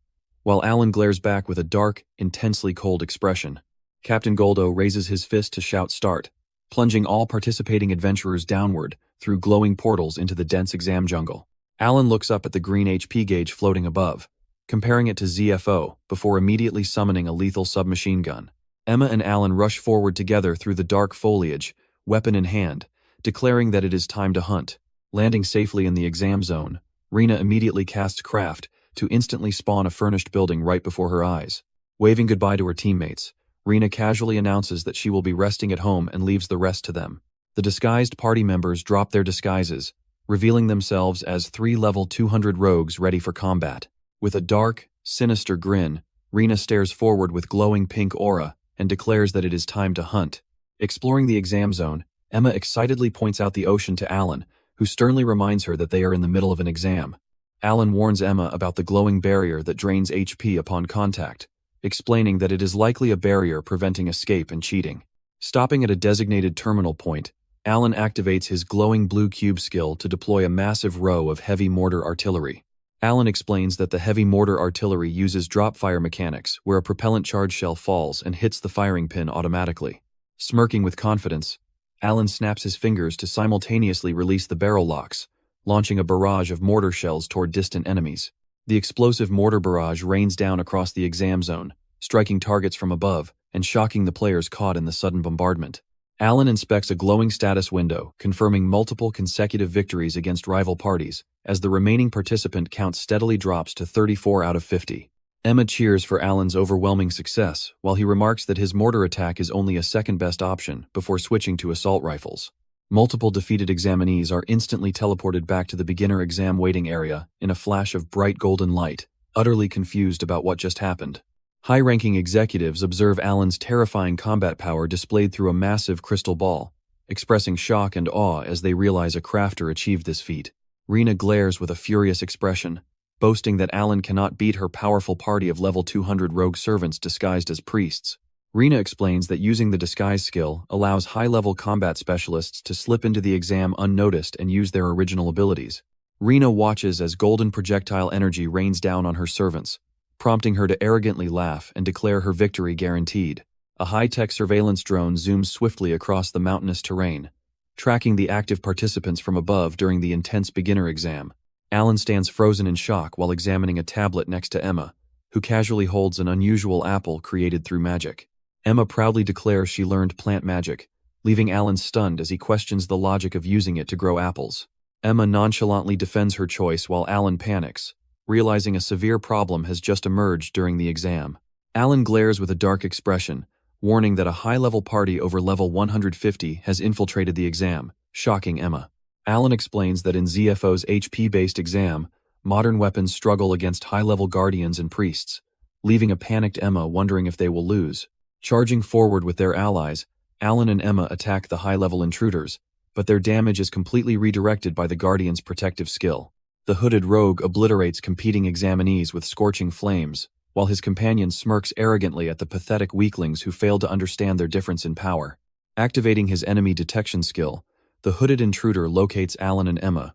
while Alan glares back with a dark, intensely cold expression. Captain Goldo raises his fist to shout start, plunging all participating adventurers downward through glowing portals into the dense exam jungle. Alan looks up at the green HP gauge floating above, comparing it to ZFO before immediately summoning a lethal submachine gun. Emma and Alan rush forward together through the dark foliage, weapon in hand, declaring that it is time to hunt. Landing safely in the exam zone, Rena immediately casts Craft to instantly spawn a furnished building right before her eyes. Waving goodbye to her teammates, Rena casually announces that she will be resting at home and leaves the rest to them. The disguised party members drop their disguises, revealing themselves as 3 level 200 rogues ready for combat. With a dark, sinister grin, Rena stares forward with glowing pink aura and declares that it is time to hunt. Exploring the exam zone, Emma excitedly points out the ocean to Alan, who sternly reminds her that they are in the middle of an exam. Alan warns Emma about the glowing barrier that drains HP upon contact, explaining that it is likely a barrier preventing escape and cheating. Stopping at a designated terminal point, Alan activates his glowing blue cube skill to deploy a massive row of heavy mortar artillery. Alan explains that the heavy mortar artillery uses drop fire mechanics, where a propellant charge shell falls and hits the firing pin automatically. Smirking with confidence, Alan snaps his fingers to simultaneously release the barrel locks, launching a barrage of mortar shells toward distant enemies. The explosive mortar barrage rains down across the exam zone, striking targets from above and shocking the players caught in the sudden bombardment. Alan inspects a glowing status window, confirming multiple consecutive victories against rival parties, as the remaining participant count steadily drops to 34 out of 50. Emma cheers for Alan's overwhelming success, while he remarks that his mortar attack is only a second-best option before switching to assault rifles. Multiple defeated examinees are instantly teleported back to the beginner exam waiting area in a flash of bright golden light, utterly confused about what just happened. High-ranking executives observe Alan's terrifying combat power displayed through a massive crystal ball, expressing shock and awe as they realize a crafter achieved this feat. Rena glares with a furious expression, boasting that Alan cannot beat her powerful party of level 200 rogue servants disguised as priests. Rena explains that using the disguise skill allows high-level combat specialists to slip into the exam unnoticed and use their original abilities. Rena watches as golden projectile energy rains down on her servants, prompting her to arrogantly laugh and declare her victory guaranteed. A high-tech surveillance drone zooms swiftly across the mountainous terrain, tracking the active participants from above during the intense beginner exam. Alan stands frozen in shock while examining a tablet next to Emma, who casually holds an unusual apple created through magic. Emma proudly declares she learned plant magic, leaving Alan stunned as he questions the logic of using it to grow apples. Emma nonchalantly defends her choice while Alan panics, realizing a severe problem has just emerged during the exam. Alan glares with a dark expression, warning that a high-level party over level 150 has infiltrated the exam, shocking Emma. Alan explains that in ZFO's HP-based exam, modern weapons struggle against high-level guardians and priests, leaving a panicked Emma wondering if they will lose. Charging forward with their allies, Alan and Emma attack the high-level intruders, but their damage is completely redirected by the Guardian's protective skill. The hooded rogue obliterates competing examinees with scorching flames, while his companion smirks arrogantly at the pathetic weaklings who fail to understand their difference in power. Activating his enemy detection skill, the hooded intruder locates Alan and Emma,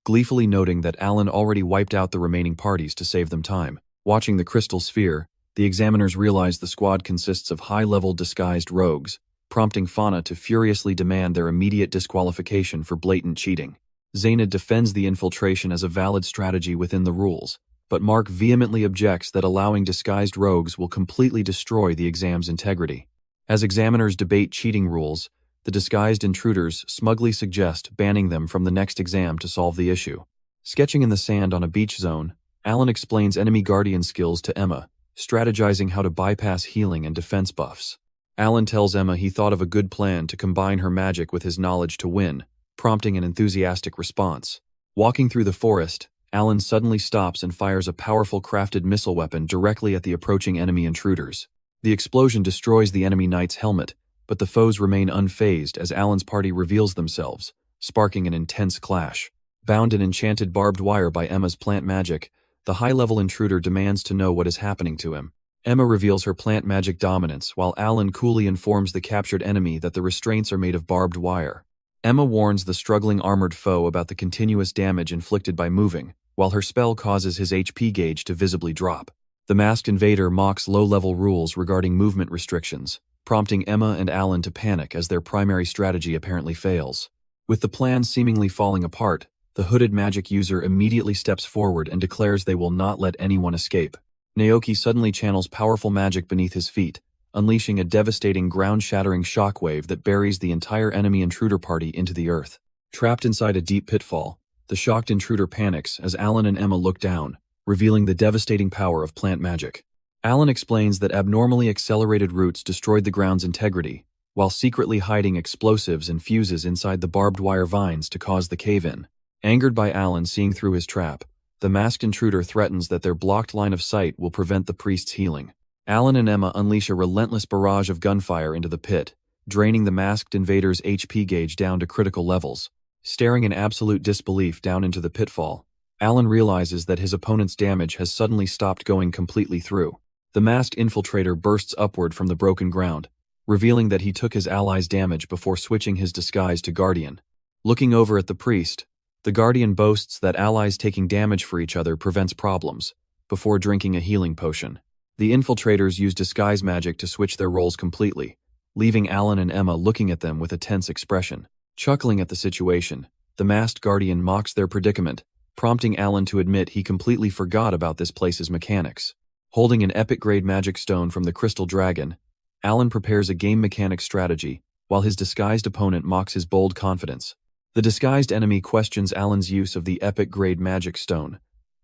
gleefully noting that Alan already wiped out the remaining parties to save them time. Watching the crystal sphere, the examiners realize the squad consists of high-level disguised rogues, prompting Fauna to furiously demand their immediate disqualification for blatant cheating. Zaina defends the infiltration as a valid strategy within the rules, but Mark vehemently objects that allowing disguised rogues will completely destroy the exam's integrity. As examiners debate cheating rules, the disguised intruders smugly suggest banning them from the next exam to solve the issue. Sketching in the sand on a beach zone, Alan explains enemy guardian skills to Emma, strategizing how to bypass healing and defense buffs. Alan tells Emma he thought of a good plan to combine her magic with his knowledge to win, prompting an enthusiastic response. Walking through the forest, Alan suddenly stops and fires a powerful crafted missile weapon directly at the approaching enemy intruders. The explosion destroys the enemy knight's helmet, but the foes remain unfazed as Alan's party reveals themselves, sparking an intense clash. Bound in enchanted barbed wire by Emma's plant magic, the high-level intruder demands to know what is happening to him. Emma reveals her plant magic dominance while Alan coolly informs the captured enemy that the restraints are made of barbed wire. Emma warns the struggling armored foe about the continuous damage inflicted by moving, while her spell causes his HP gauge to visibly drop. The masked invader mocks low-level rules regarding movement restrictions, prompting Emma and Alan to panic as their primary strategy apparently fails. With the plan seemingly falling apart, the hooded magic user immediately steps forward and declares they will not let anyone escape. Naoki suddenly channels powerful magic beneath his feet, unleashing a devastating ground-shattering shockwave that buries the entire enemy intruder party into the earth. Trapped inside a deep pitfall, the shocked intruder panics as Alan and Emma look down, revealing the devastating power of plant magic. Alan explains that abnormally accelerated roots destroyed the ground's integrity, while secretly hiding explosives and fuses inside the barbed wire vines to cause the cave-in. Angered by Alan seeing through his trap, the masked intruder threatens that their blocked line of sight will prevent the priest's healing. Alan and Emma unleash a relentless barrage of gunfire into the pit, draining the masked invader's HP gauge down to critical levels. Staring in absolute disbelief down into the pitfall, Alan realizes that his opponent's damage has suddenly stopped going completely through. The masked infiltrator bursts upward from the broken ground, revealing that he took his ally's damage before switching his disguise to Guardian. Looking over at the priest, the Guardian boasts that allies taking damage for each other prevents problems, before drinking a healing potion. The infiltrators use disguise magic to switch their roles completely, leaving Alan and Emma looking at them with a tense expression. Chuckling at the situation, the masked Guardian mocks their predicament, prompting Alan to admit he completely forgot about this place's mechanics. Holding an epic-grade magic stone from the Crystal Dragon, Alan prepares a game mechanic strategy, while his disguised opponent mocks his bold confidence. The disguised enemy questions Alan's use of the epic-grade magic stone,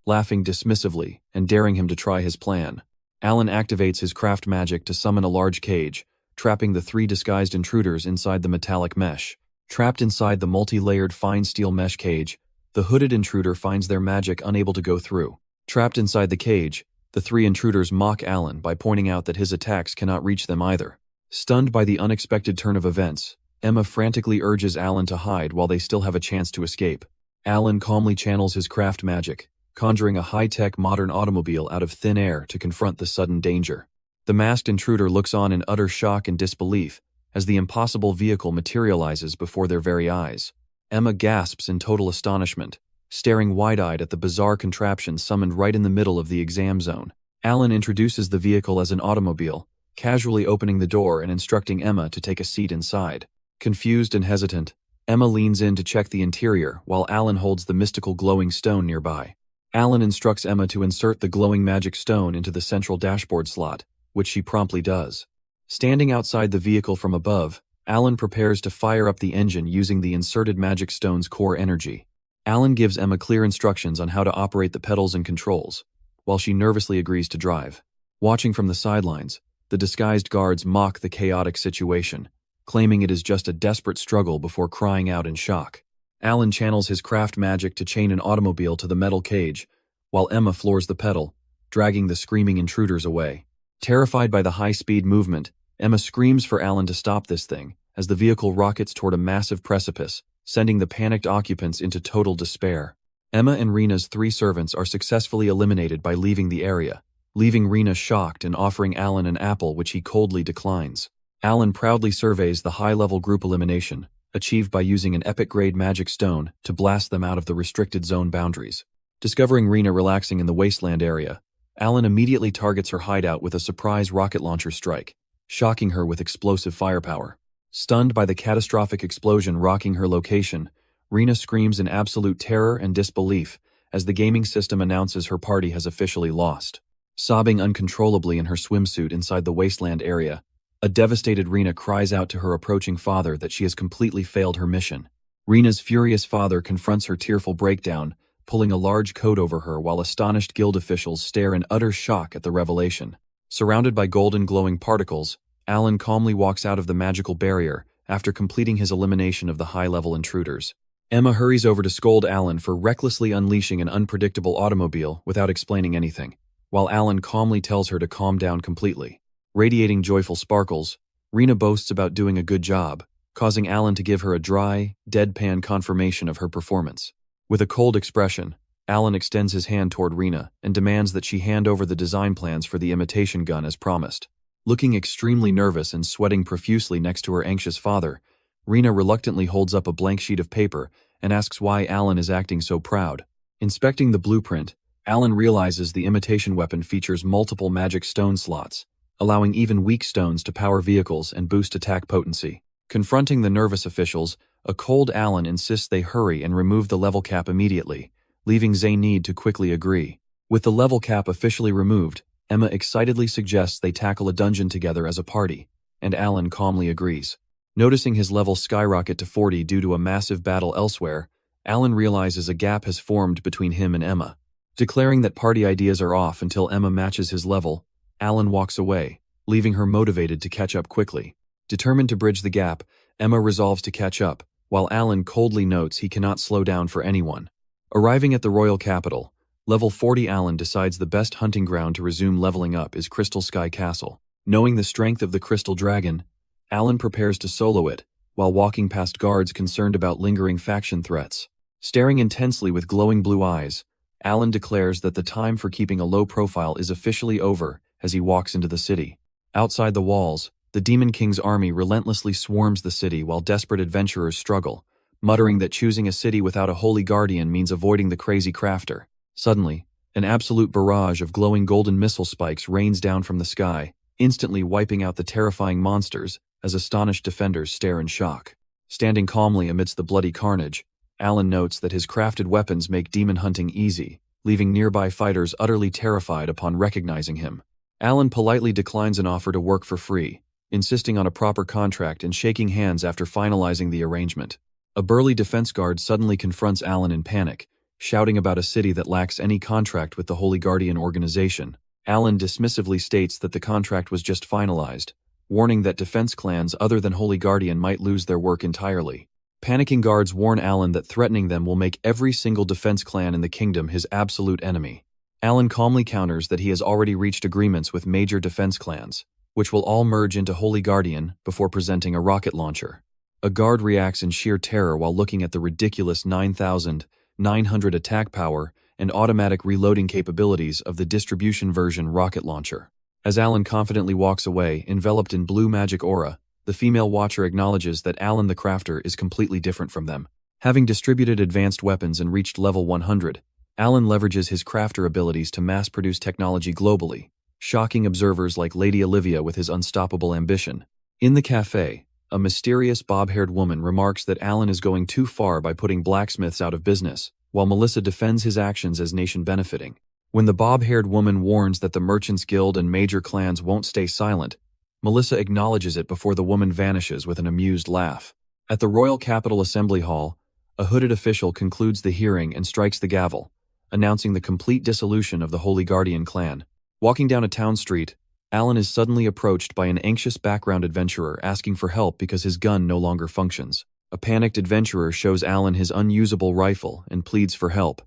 laughing dismissively and daring him to try his plan. Alan activates his craft magic to summon a large cage, trapping the three disguised intruders inside the metallic mesh. Trapped inside the multi-layered fine steel mesh cage, the hooded intruder finds their magic unable to go through. Trapped inside the cage, the three intruders mock Alan by pointing out that his attacks cannot reach them either. Stunned by the unexpected turn of events, Emma frantically urges Alan to hide while they still have a chance to escape. Alan calmly channels his craft magic, conjuring a high-tech modern automobile out of thin air to confront the sudden danger. The masked intruder looks on in utter shock and disbelief as the impossible vehicle materializes before their very eyes. Emma gasps in total astonishment, staring wide-eyed at the bizarre contraption summoned right in the middle of the exam zone. Alan introduces the vehicle as an automobile, casually opening the door and instructing Emma to take a seat inside. Confused and hesitant, Emma leans in to check the interior while Alan holds the mystical glowing stone nearby. Alan instructs Emma to insert the glowing magic stone into the central dashboard slot, which she promptly does. Standing outside the vehicle from above, Alan prepares to fire up the engine using the inserted magic stone's core energy. Alan gives Emma clear instructions on how to operate the pedals and controls, while she nervously agrees to drive. Watching from the sidelines, the disguised guards mock the chaotic situation, claiming it is just a desperate struggle before crying out in shock. Alan channels his craft magic to chain an automobile to the metal cage, while Emma floors the pedal, dragging the screaming intruders away. Terrified by the high-speed movement, Emma screams for Alan to stop this thing, as the vehicle rockets toward a massive precipice, sending the panicked occupants into total despair. Emma and Rena's 3 servants are successfully eliminated by leaving the area, leaving Rena shocked and offering Alan an apple which he coldly declines. Alan proudly surveys the high-level group elimination, achieved by using an epic-grade magic stone to blast them out of the restricted zone boundaries. Discovering Rena relaxing in the wasteland area, Alan immediately targets her hideout with a surprise rocket launcher strike, shocking her with explosive firepower. Stunned by the catastrophic explosion rocking her location, Rena screams in absolute terror and disbelief as the gaming system announces her party has officially lost. Sobbing uncontrollably in her swimsuit inside the wasteland area, a devastated Rena cries out to her approaching father that she has completely failed her mission. Rena's furious father confronts her tearful breakdown, pulling a large coat over her while astonished guild officials stare in utter shock at the revelation. Surrounded by golden glowing particles, Alan calmly walks out of the magical barrier after completing his elimination of the high-level intruders. Emma hurries over to scold Alan for recklessly unleashing an unpredictable automobile without explaining anything, while Alan calmly tells her to calm down completely. Radiating joyful sparkles, Rena boasts about doing a good job, causing Alan to give her a dry, deadpan confirmation of her performance. With a cold expression, Alan extends his hand toward Rena and demands that she hand over the design plans for the imitation gun as promised. Looking extremely nervous and sweating profusely next to her anxious father, Rena reluctantly holds up a blank sheet of paper and asks why Alan is acting so proud. Inspecting the blueprint, Alan realizes the imitation weapon features multiple magic stone slots, allowing even weak stones to power vehicles and boost attack potency. Confronting the nervous officials, a cold Alan insists they hurry and remove the level cap immediately, leaving Zaynid to quickly agree. With the level cap officially removed, Emma excitedly suggests they tackle a dungeon together as a party, and Alan calmly agrees. Noticing his level skyrocket to 40 due to a massive battle elsewhere, Alan realizes a gap has formed between him and Emma. Declaring that party ideas are off until Emma matches his level, Alan walks away, leaving her motivated to catch up quickly. Determined to bridge the gap, Emma resolves to catch up, while Alan coldly notes he cannot slow down for anyone. Arriving at the royal capital, level 40 Alan decides the best hunting ground to resume leveling up is Crystal Sky Castle. Knowing the strength of the Crystal Dragon, Alan prepares to solo it, while walking past guards concerned about lingering faction threats. Staring intensely with glowing blue eyes, Alan declares that the time for keeping a low profile is officially over as he walks into the city. Outside the walls, the Demon King's army relentlessly swarms the city while desperate adventurers struggle, muttering that choosing a city without a holy guardian means avoiding the crazy crafter. Suddenly, an absolute barrage of glowing golden missile spikes rains down from the sky, instantly wiping out the terrifying monsters as astonished defenders stare in shock. Standing calmly amidst the bloody carnage, Alan notes that his crafted weapons make demon hunting easy, leaving nearby fighters utterly terrified upon recognizing him. Alan politely declines an offer to work for free, insisting on a proper contract and shaking hands after finalizing the arrangement. A burly defense guard suddenly confronts Alan in panic, shouting about a city that lacks any contract with the Holy Guardian organization. Alan dismissively states that the contract was just finalized, warning that defense clans other than Holy Guardian might lose their work entirely. Panicking guards warn Alan that threatening them will make every single defense clan in the kingdom his absolute enemy. Alan calmly counters that he has already reached agreements with major defense clans, which will all merge into Holy Guardian before presenting a rocket launcher. A guard reacts in sheer terror while looking at the ridiculous 9,900 attack power and automatic reloading capabilities of the distribution version rocket launcher. As Alan confidently walks away, enveloped in blue magic aura, the female watcher acknowledges that Alan the Crafter is completely different from them. Having distributed advanced weapons and reached level 100, Alan leverages his crafter abilities to mass-produce technology globally, shocking observers like Lady Olivia with his unstoppable ambition. In the cafe, a mysterious bob-haired woman remarks that Alan is going too far by putting blacksmiths out of business, while Melissa defends his actions as nation-benefiting. When the bob-haired woman warns that the Merchants Guild and major clans won't stay silent, Melissa acknowledges it before the woman vanishes with an amused laugh. At the Royal Capital Assembly Hall, A hooded official concludes the hearing and strikes the gavel, announcing the complete dissolution of the Holy Guardian clan. Walking down a town street, Alan is suddenly approached by an anxious background adventurer asking for help because his gun no longer functions. A panicked adventurer shows Alan his unusable rifle and pleads for help,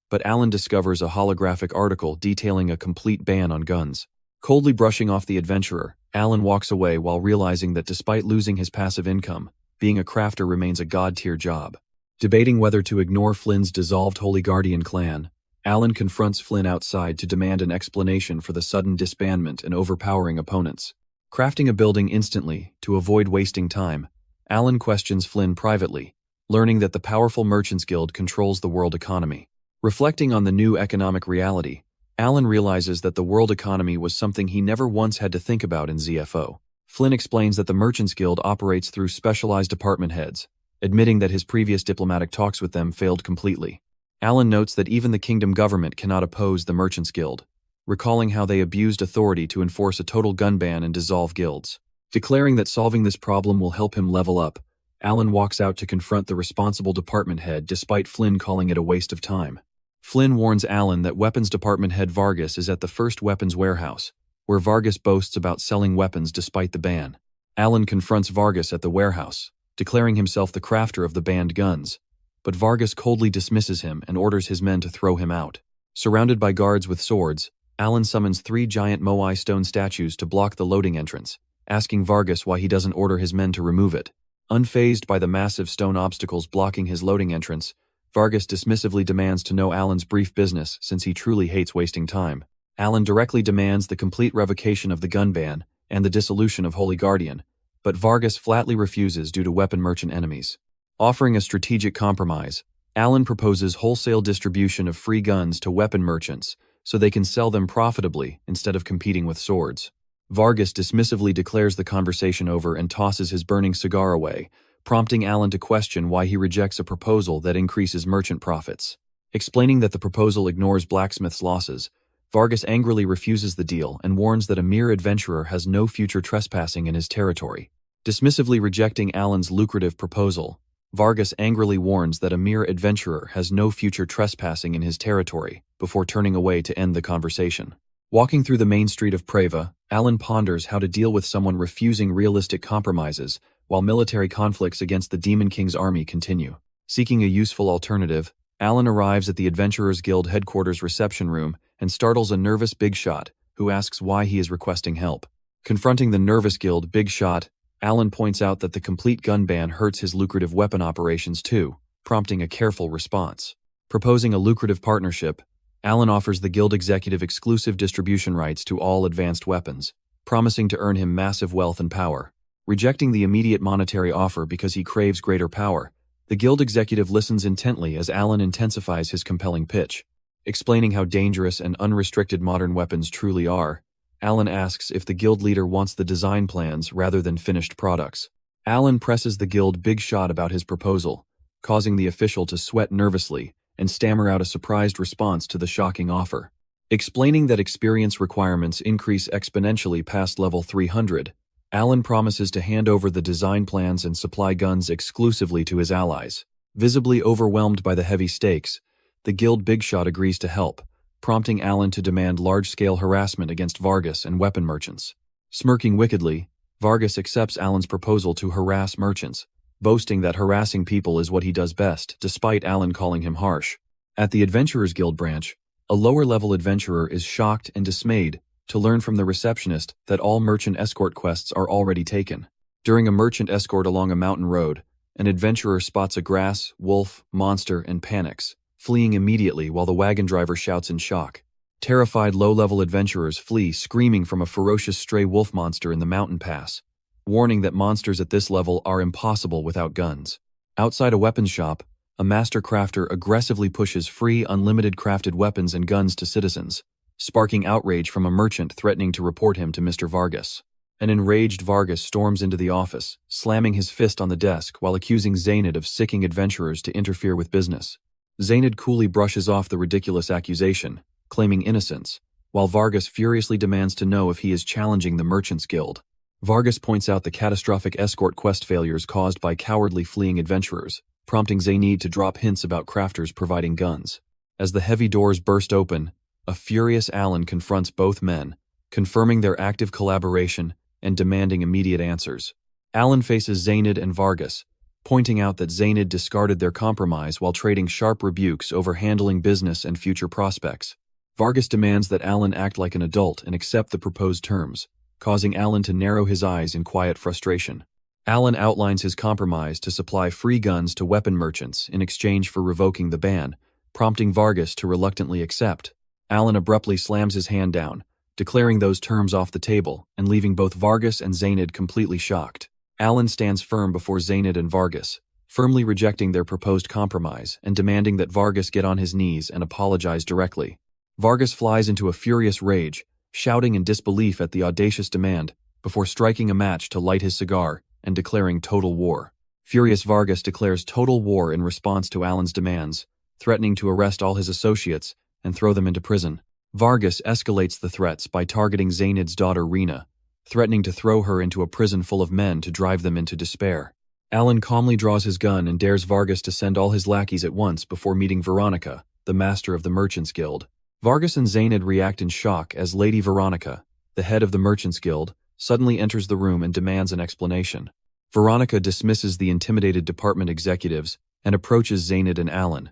but Alan discovers a holographic article detailing a complete ban on guns. Coldly brushing off the adventurer, Alan walks away while realizing that despite losing his passive income, being a crafter remains a god-tier job. Debating whether to ignore Flynn's dissolved Holy Guardian clan, Alan confronts Flynn outside to demand an explanation for the sudden disbandment and overpowering opponents. Crafting a building instantly to avoid wasting time, Alan questions Flynn privately, learning that the powerful Merchants Guild controls the world economy. Reflecting on the new economic reality, Alan realizes that the world economy was something he never once had to think about in ZFO. Flynn explains that the Merchants Guild operates through specialized department heads, admitting that his previous diplomatic talks with them failed completely. Alan notes that even the kingdom government cannot oppose the Merchants Guild, recalling how they abused authority to enforce a total gun ban and dissolve guilds. Declaring that solving this problem will help him level up, Alan walks out to confront the responsible department head despite Flynn calling it a waste of time. Flynn warns Alan that weapons department head Vargas is at the first weapons warehouse, where Vargas boasts about selling weapons despite the ban. Alan confronts Vargas at the warehouse, declaring himself the crafter of the banned guns, but Vargas coldly dismisses him and orders his men to throw him out. Surrounded by guards with swords, Alan summons 3 giant Moai stone statues to block the loading entrance, asking Vargas why he doesn't order his men to remove it. Unfazed by the massive stone obstacles blocking his loading entrance, Vargas dismissively demands to know Alan's brief business since he truly hates wasting time. Alan directly demands the complete revocation of the gun ban and the dissolution of Holy Guardian, but Vargas flatly refuses due to weapon merchant enemies. Offering a strategic compromise, Alan proposes wholesale distribution of free guns to weapon merchants so they can sell them profitably instead of competing with swords. Vargas dismissively declares the conversation over and tosses his burning cigar away, prompting Alan to question why he rejects a proposal that increases merchant profits. Explaining that the proposal ignores blacksmiths' losses, Vargas angrily refuses the deal and warns that a mere adventurer has no future trespassing in his territory. Dismissively rejecting Alan's lucrative proposal, Vargas angrily warns that a mere adventurer has no future trespassing in his territory before turning away to end the conversation. Walking through the main street of Preva, Alan ponders how to deal with someone refusing realistic compromises while military conflicts against the Demon King's army continue. Seeking a useful alternative, Alan arrives at the Adventurers Guild headquarters reception room and startles a nervous Big Shot, who asks why he is requesting help. Confronting the nervous Guild Big Shot, Alan points out that the complete gun ban hurts his lucrative weapon operations too, prompting a careful response. Proposing a lucrative partnership, Alan offers the Guild executive exclusive distribution rights to all advanced weapons, promising to earn him massive wealth and power. Rejecting the immediate monetary offer because he craves greater power, the Guild executive listens intently as Alan intensifies his compelling pitch. Explaining how dangerous and unrestricted modern weapons truly are, Alan asks if the Guild leader wants the design plans rather than finished products. Alan presses the Guild Big Shot about his proposal, causing the official to sweat nervously and stammer out a surprised response to the shocking offer. Explaining that experience requirements increase exponentially past level 300, Alan promises to hand over the design plans and supply guns exclusively to his allies. Visibly overwhelmed by the heavy stakes, the Guild Big Shot agrees to help, prompting Alan to demand large-scale harassment against Vargas and weapon merchants. Smirking wickedly, Vargas accepts Alan's proposal to harass merchants, boasting that harassing people is what he does best, despite Alan calling him harsh. At the Adventurers Guild branch, a lower-level adventurer is shocked and dismayed to learn from the receptionist that all merchant escort quests are already taken. During a merchant escort along a mountain road, an adventurer spots a grass, wolf, monster, and panics, fleeing immediately while the wagon driver shouts in shock. Terrified low-level adventurers flee screaming from a ferocious stray wolf monster in the mountain pass, warning that monsters at this level are impossible without guns. Outside a weapons shop, a master crafter aggressively pushes free, unlimited crafted weapons and guns to citizens, sparking outrage from a merchant threatening to report him to Mr. Vargas. An enraged Vargas storms into the office, slamming his fist on the desk while accusing Zaynid of sicking adventurers to interfere with business. Zaynid coolly brushes off the ridiculous accusation, claiming innocence, while Vargas furiously demands to know if he is challenging the Merchants Guild. Vargas points out the catastrophic escort quest failures caused by cowardly fleeing adventurers, prompting Zaynid to drop hints about crafters providing guns. As the heavy doors burst open, a furious Alan confronts both men, confirming their active collaboration and demanding immediate answers. Alan faces Zaynid and Vargas, pointing out that Zaynid discarded their compromise while trading sharp rebukes over handling business and future prospects. Vargas demands that Alan act like an adult and accept the proposed terms, causing Alan to narrow his eyes in quiet frustration. Alan outlines his compromise to supply free guns to weapon merchants in exchange for revoking the ban, prompting Vargas to reluctantly accept. Alan abruptly slams his hand down, declaring those terms off the table and leaving both Vargas and Zaynid completely shocked. Alan stands firm before Zaynid and Vargas, firmly rejecting their proposed compromise and demanding that Vargas get on his knees and apologize directly. Vargas flies into a furious rage, shouting in disbelief at the audacious demand, before striking a match to light his cigar and declaring total war. Furious Vargas declares total war in response to Alan's demands, threatening to arrest all his associates and throw them into prison. Vargas escalates the threats by targeting Zaynid's daughter Rina, threatening to throw her into a prison full of men to drive them into despair. Alan calmly draws his gun and dares Vargas to send all his lackeys at once before meeting Veronica, the master of the Merchants Guild. Vargas and Zaynid react in shock as Lady Veronica, the head of the Merchants Guild, suddenly enters the room and demands an explanation. Veronica dismisses the intimidated department executives and approaches Zaynid and Alan,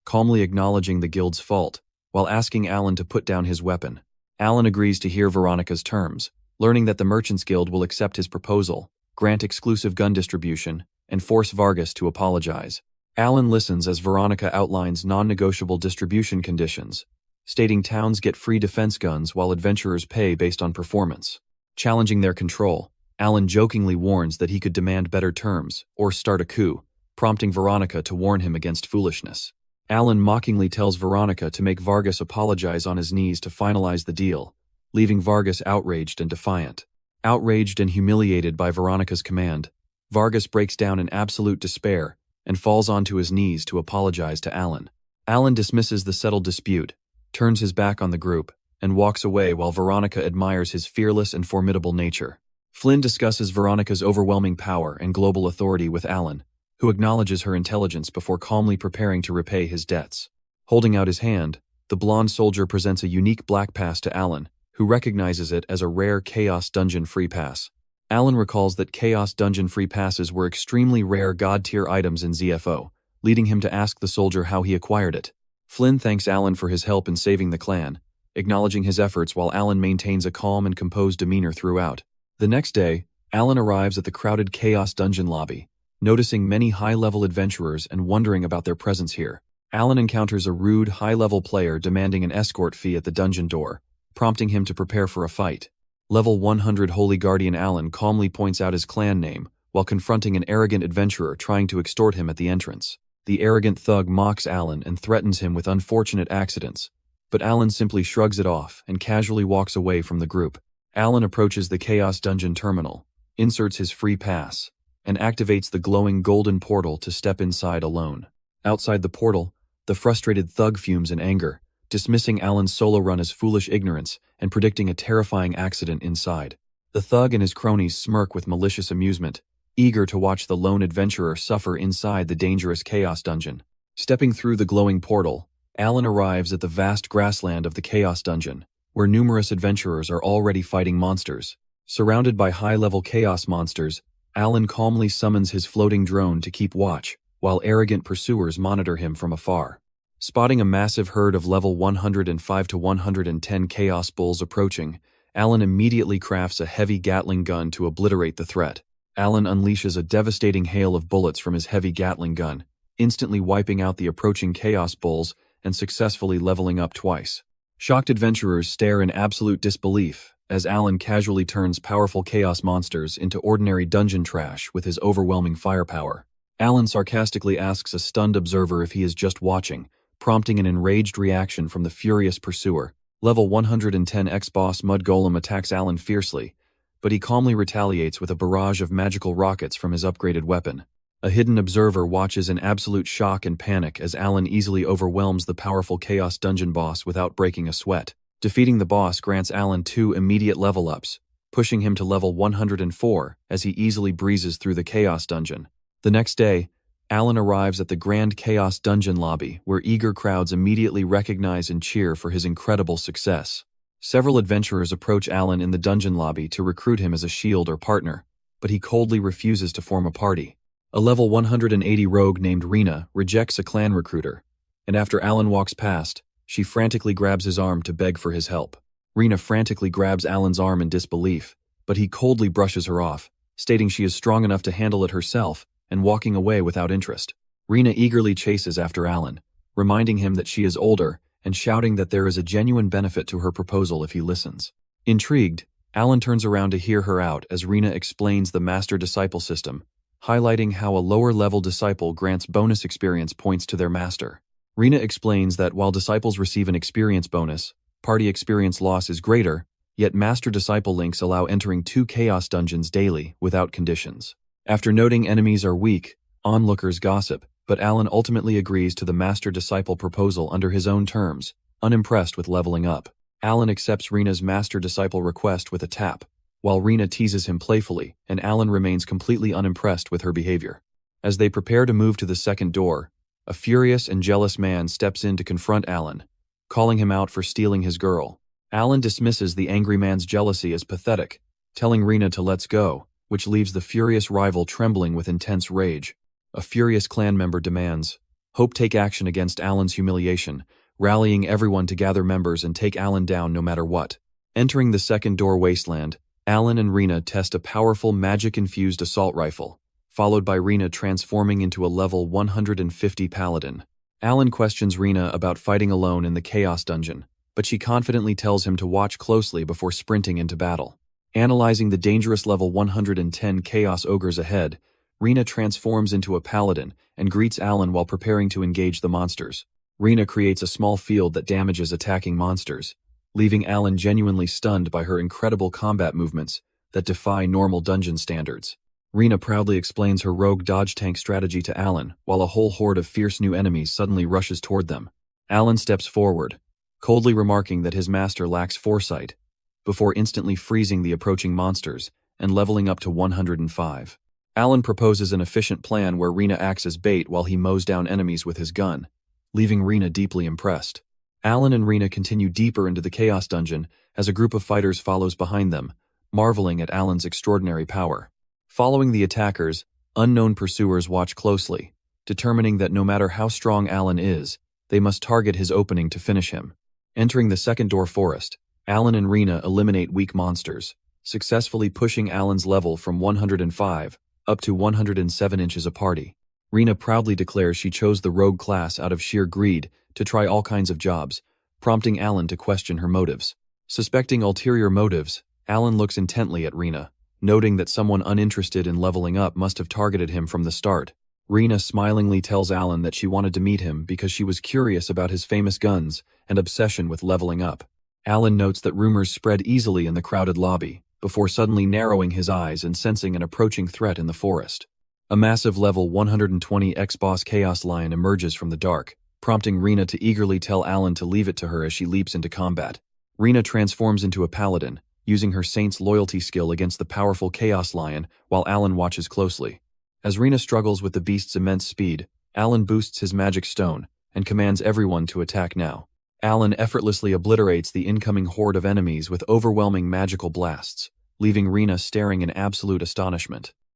calmly acknowledging the guild's fault, while asking Alan to put down his weapon. Alan agrees to hear Veronica's terms, learning that the Merchants Guild will accept his proposal, grant exclusive gun distribution, and force Vargas to apologize. Alan listens as Veronica outlines non-negotiable distribution conditions, stating towns get free defense guns while adventurers pay based on performance. Challenging their control, Alan jokingly warns that he could demand better terms or start a coup, prompting Veronica to warn him against foolishness. Alan mockingly tells Veronica to make Vargas apologize on his knees to finalize the deal, leaving Vargas outraged and defiant. Outraged and humiliated by Veronica's command, Vargas breaks down in absolute despair and falls onto his knees to apologize to Alan. Alan dismisses the settled dispute, turns his back on the group, and walks away while Veronica admires his fearless and formidable nature. Flynn discusses Veronica's overwhelming power and global authority with Alan, who acknowledges her intelligence before calmly preparing to repay his debts. Holding out his hand, the blonde soldier presents a unique black pass to Alan, who recognizes it as a rare Chaos Dungeon free pass. Alan recalls that Chaos Dungeon free passes were extremely rare god-tier items in ZFO, leading him to ask the soldier how he acquired it. Flynn thanks Alan for his help in saving the clan, acknowledging his efforts while Alan maintains a calm and composed demeanor throughout. The next day, Alan arrives at the crowded Chaos Dungeon lobby, noticing many high-level adventurers and wondering about their presence here. Alan encounters a rude, high-level player demanding an escort fee at the dungeon door, prompting him to prepare for a fight. Level 100 Holy Guardian Alan calmly points out his clan name while confronting an arrogant adventurer trying to extort him at the entrance. The arrogant thug mocks Alan and threatens him with unfortunate accidents, but Alan simply shrugs it off and casually walks away from the group. Alan approaches the Chaos Dungeon terminal, inserts his free pass, and activates the glowing golden portal to step inside alone. Outside the portal, the frustrated thug fumes in anger, dismissing Alan's solo run as foolish ignorance and predicting a terrifying accident inside. The thug and his cronies smirk with malicious amusement, eager to watch the lone adventurer suffer inside the dangerous Chaos Dungeon. Stepping through the glowing portal, Alan arrives at the vast grassland of the Chaos Dungeon, where numerous adventurers are already fighting monsters. Surrounded by high-level chaos monsters, Alan calmly summons his floating drone to keep watch, while arrogant pursuers monitor him from afar. Spotting a massive herd of level 105 to 110 Chaos Bulls approaching, Alan immediately crafts a heavy Gatling gun to obliterate the threat. Alan unleashes a devastating hail of bullets from his heavy Gatling gun, instantly wiping out the approaching Chaos Bulls and successfully leveling up twice. Shocked adventurers stare in absolute disbelief as Alan casually turns powerful chaos monsters into ordinary dungeon trash with his overwhelming firepower. Alan sarcastically asks a stunned observer if he is just watching, prompting an enraged reaction from the furious pursuer. Level 110 ex-boss Mud Golem attacks Alan fiercely, but he calmly retaliates with a barrage of magical rockets from his upgraded weapon. A hidden observer watches in absolute shock and panic as Alan easily overwhelms the powerful Chaos Dungeon boss without breaking a sweat. Defeating the boss grants Alan 2 immediate level ups, pushing him to level 104 as he easily breezes through the Chaos Dungeon. The next day, Alan arrives at the Grand Chaos Dungeon lobby, where eager crowds immediately recognize and cheer for his incredible success. Several adventurers approach Alan in the dungeon lobby to recruit him as a shield or partner, but he coldly refuses to form a party. A level 180 rogue named Rena rejects a clan recruiter, and after Alan walks past, she frantically grabs his arm to beg for his help. Rena frantically grabs Alan's arm in disbelief, but he coldly brushes her off, stating she is strong enough to handle it herself and walking away without interest. Rena eagerly chases after Alan, reminding him that she is older and shouting that there is a genuine benefit to her proposal if he listens. Intrigued, Alan turns around to hear her out as Rena explains the master-disciple system, highlighting how a lower-level disciple grants bonus experience points to their master. Rena explains that while disciples receive an experience bonus, party experience loss is greater, yet master-disciple links allow entering 2 chaos dungeons daily without conditions. After noting enemies are weak, onlookers gossip, but Alan ultimately agrees to the master-disciple proposal under his own terms, unimpressed with leveling up. Alan accepts Rena's master-disciple request with a tap, while Rena teases him playfully, and Alan remains completely unimpressed with her behavior. As they prepare to move to the second door, a furious and jealous man steps in to confront Alan, calling him out for stealing his girl. Alan dismisses the angry man's jealousy as pathetic, telling Rena to let's go, which leaves the furious rival trembling with intense rage. A furious clan member demands, Hope take action against Alan's humiliation, rallying everyone to gather members and take Alan down no matter what. Entering the second door wasteland, Alan and Rena test a powerful magic-infused assault rifle, followed by Rena transforming into a level 150 paladin. Alan questions Rena about fighting alone in the Chaos Dungeon, but she confidently tells him to watch closely before sprinting into battle. Analyzing the dangerous level 110 Chaos Ogres ahead, Rena transforms into a paladin and greets Alan while preparing to engage the monsters. Rena creates a small field that damages attacking monsters, leaving Alan genuinely stunned by her incredible combat movements that defy normal dungeon standards. Rena proudly explains her rogue dodge tank strategy to Alan while a whole horde of fierce new enemies suddenly rushes toward them. Alan steps forward, coldly remarking that his master lacks foresight, before instantly freezing the approaching monsters and leveling up to 105. Alan proposes an efficient plan where Rena acts as bait while he mows down enemies with his gun, leaving Rena deeply impressed. Alan and Rena continue deeper into the Chaos Dungeon as a group of fighters follows behind them, marveling at Alan's extraordinary power. Following the attackers, unknown pursuers watch closely, determining that no matter how strong Alan is, they must target his opening to finish him. Entering the second door forest, Alan and Rena eliminate weak monsters, successfully pushing Alan's level from 105 up to 107 inches a party. Rena proudly declares she chose the rogue class out of sheer greed to try all kinds of jobs, prompting Alan to question her motives. Suspecting ulterior motives, Alan looks intently at Rena, noting that someone uninterested in leveling up must have targeted him from the start. Rena smilingly tells Alan that she wanted to meet him because she was curious about his famous guns and obsession with leveling up. Alan notes that rumors spread easily in the crowded lobby, before suddenly narrowing his eyes and sensing an approaching threat in the forest. A massive level 120 X-Boss Chaos Lion emerges from the dark, prompting Rena to eagerly tell Alan to leave it to her as she leaps into combat. Rena transforms into a paladin, using her Saint's loyalty skill against the powerful Chaos Lion while Alan watches closely. As Rena struggles with the beast's immense speed, Alan boosts his magic stone and commands everyone to attack now. Alan effortlessly obliterates the incoming horde of enemies with overwhelming magical blasts, leaving Rena staring in absolute astonishment.